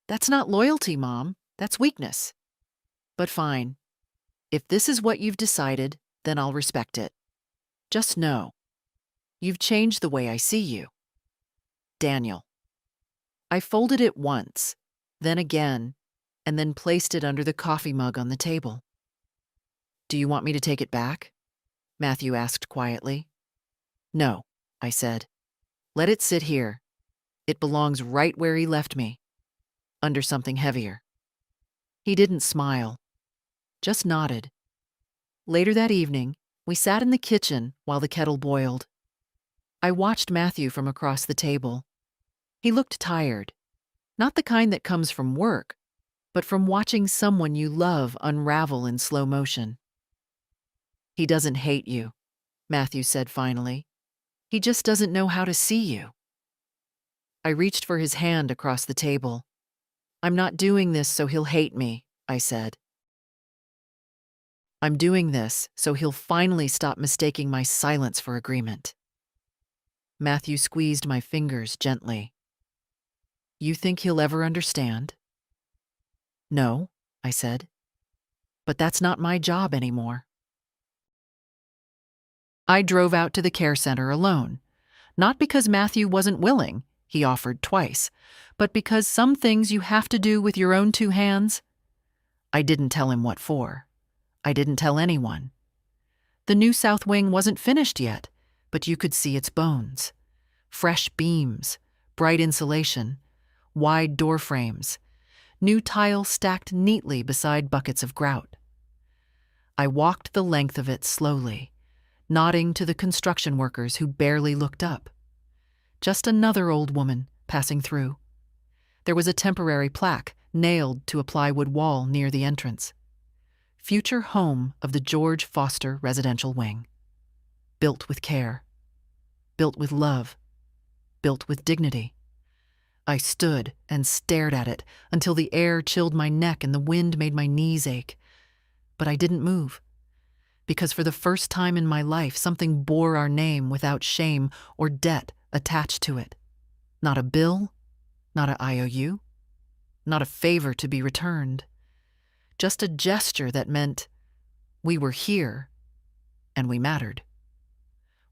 That's not loyalty, Mom. That's weakness. But fine. If this is what you've decided, then I'll respect it. Just know, you've changed the way I see you. Daniel." I folded it once, then again, and then placed it under the coffee mug on the table. "Do you want me to take it back?" Matthew asked quietly. "No," I said. "Let it sit here. It belongs right where he left me, under something heavier." He didn't smile, just nodded. Later that evening, we sat in the kitchen while the kettle boiled. I watched Matthew from across the table. He looked tired, not the kind that comes from work, but from watching someone you love unravel in slow motion. "He doesn't hate you," Matthew said finally. "He just doesn't know how to see you." I reached for his hand across the table. "I'm not doing this so he'll hate me," I said. "I'm doing this so he'll finally stop mistaking my silence for agreement." Matthew squeezed my fingers gently. "You think he'll ever understand?" "No," I said. "But that's not my job anymore." I drove out to the care center alone. Not because Matthew wasn't willing, he offered twice, but because some things you have to do with your own two hands. I didn't tell him what for. I didn't tell anyone. The new south wing wasn't finished yet, but you could see its bones. Fresh beams, bright insulation, wide door frames, new tile stacked neatly beside buckets of grout. I walked the length of it slowly, nodding to the construction workers who barely looked up. Just another old woman passing through. There was a temporary plaque nailed to a plywood wall near the entrance. Future home of the George Foster Residential Wing. Built with care. Built with love. Built with dignity. I stood and stared at it until the air chilled my neck and the wind made my knees ache. But I didn't move. Because for the first time in my life, something bore our name without shame or debt attached to it. Not a bill, not an IOU, not a favor to be returned. Just a gesture that meant we were here and we mattered.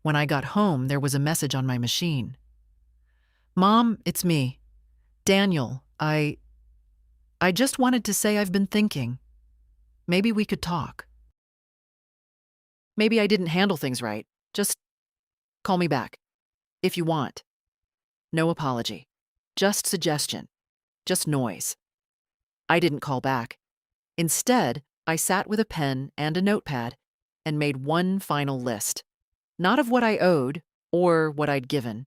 When I got home, there was a message on my machine. Mom, it's me. Daniel, I just wanted to say I've been thinking. Maybe we could talk. Maybe I didn't handle things right. Just call me back. If you want. No apology. Just suggestion. Just noise. I didn't call back. Instead, I sat with a pen and a notepad and made one final list. Not of what I owed or what I'd given.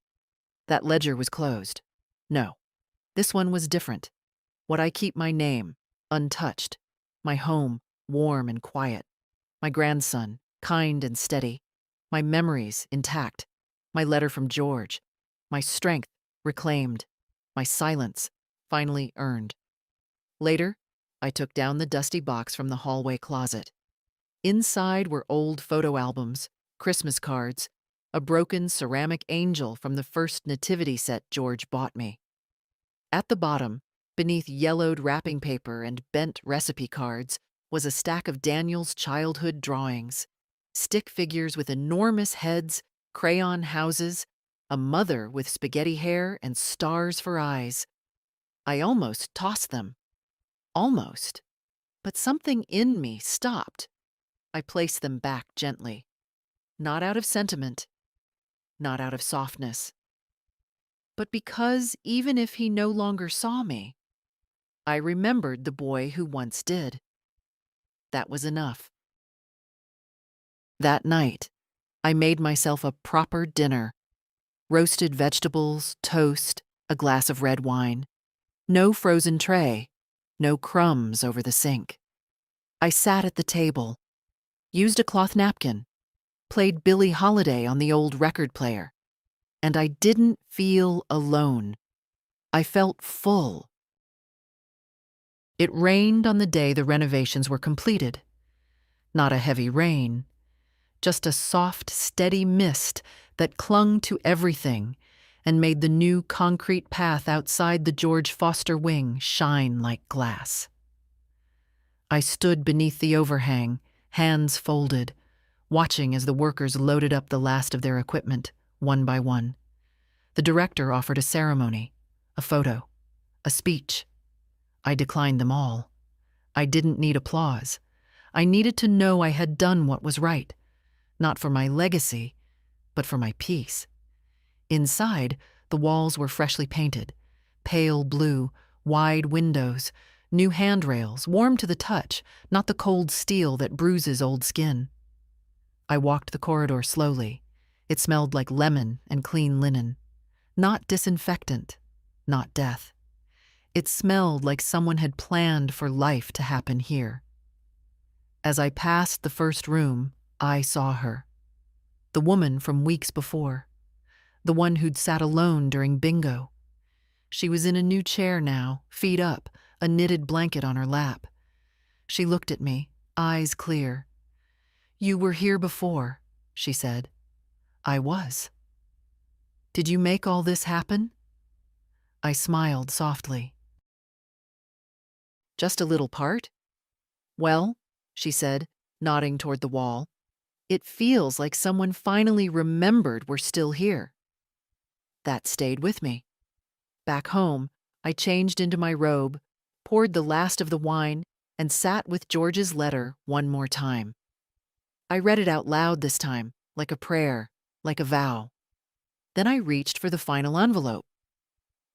That ledger was closed. No. This one was different. Would I keep my name, untouched, my home, warm and quiet, my grandson, kind and steady, my memories intact, my letter from George, my strength reclaimed, my silence finally earned. Later, I took down the dusty box from the hallway closet. Inside were old photo albums, Christmas cards, a broken ceramic angel from the first nativity set George bought me. At the bottom, beneath yellowed wrapping paper and bent recipe cards, was a stack of Daniel's childhood drawings. Stick figures with enormous heads, crayon houses, a mother with spaghetti hair and stars for eyes. I almost tossed them. Almost. But something in me stopped. I placed them back gently. Not out of sentiment. Not out of softness. But because even if he no longer saw me, I remembered the boy who once did. That was enough. That night, I made myself a proper dinner. Roasted vegetables, toast, a glass of red wine. No frozen tray, no crumbs over the sink. I sat at the table, used a cloth napkin, played Billie Holiday on the old record player, and I didn't feel alone. I felt full. It rained on the day the renovations were completed. Not a heavy rain, just a soft, steady mist that clung to everything and made the new concrete path outside the George Foster wing shine like glass. I stood beneath the overhang, hands folded, watching as the workers loaded up the last of their equipment, one by one. The director offered a ceremony, a photo, a speech. I declined them all. I didn't need applause. I needed to know I had done what was right, not for my legacy, but for my peace. Inside, the walls were freshly painted, pale blue, wide windows, new handrails, warm to the touch, not the cold steel that bruises old skin. I walked the corridor slowly. It smelled like lemon and clean linen. Not disinfectant, not death. It smelled like someone had planned for life to happen here. As I passed the first room, I saw her. The woman from weeks before. The one who'd sat alone during bingo. She was in a new chair now, feet up, a knitted blanket on her lap. She looked at me, eyes clear. "You were here before," she said. I was. "Did you make all this happen?" I smiled softly. "Just a little part?" "Well," she said, nodding toward the wall, It feels like someone finally remembered we're still here. That stayed with me. Back home, I changed into my robe, poured the last of the wine, and sat with George's letter one more time. I read it out loud this time, like a prayer, like a vow. Then I reached for the final envelope,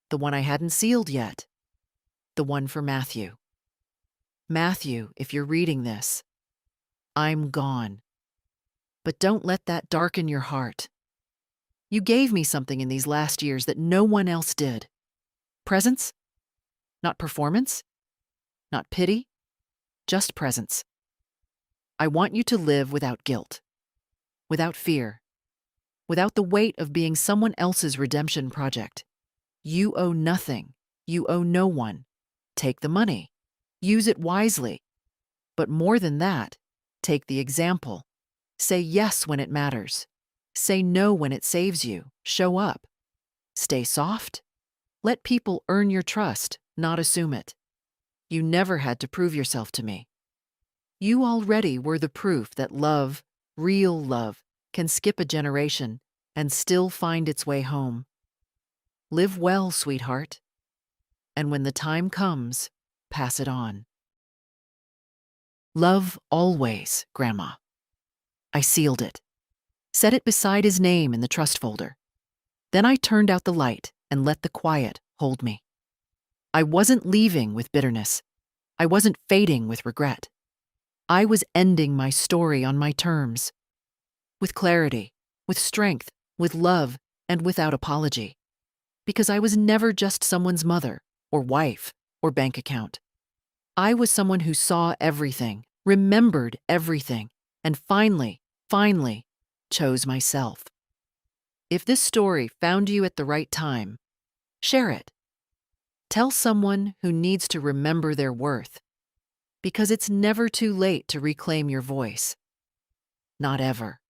the one I hadn't sealed yet, the one for Matthew. Matthew, if you're reading this, I'm gone. But don't let that darken your heart. You gave me something in these last years that no one else did. Presence? Not performance? Not pity? Just presence. I want you to live without guilt, without fear, without the weight of being someone else's redemption project. You owe nothing. You owe no one. Take the money. Use it wisely. But more than that, take the example. Say yes when it matters. Say no when it saves you. Show up. Stay soft. Let people earn your trust, not assume it. You never had to prove yourself to me. You already were the proof that love, real love, can skip a generation and still find its way home. Live well, sweetheart. And when the time comes, pass it on. Love always, Grandma. I sealed it. Set it beside his name in the trust folder. Then I turned out the light and let the quiet hold me. I wasn't leaving with bitterness. I wasn't fading with regret. I was ending my story on my terms. With clarity, with strength, with love, and without apology. Because I was never just someone's mother, or wife, or bank account. I was someone who saw everything, remembered everything, and finally chose myself. If this story found you at the right time, share it. Tell someone who needs to remember their worth, because it's never too late to reclaim your voice. Not ever.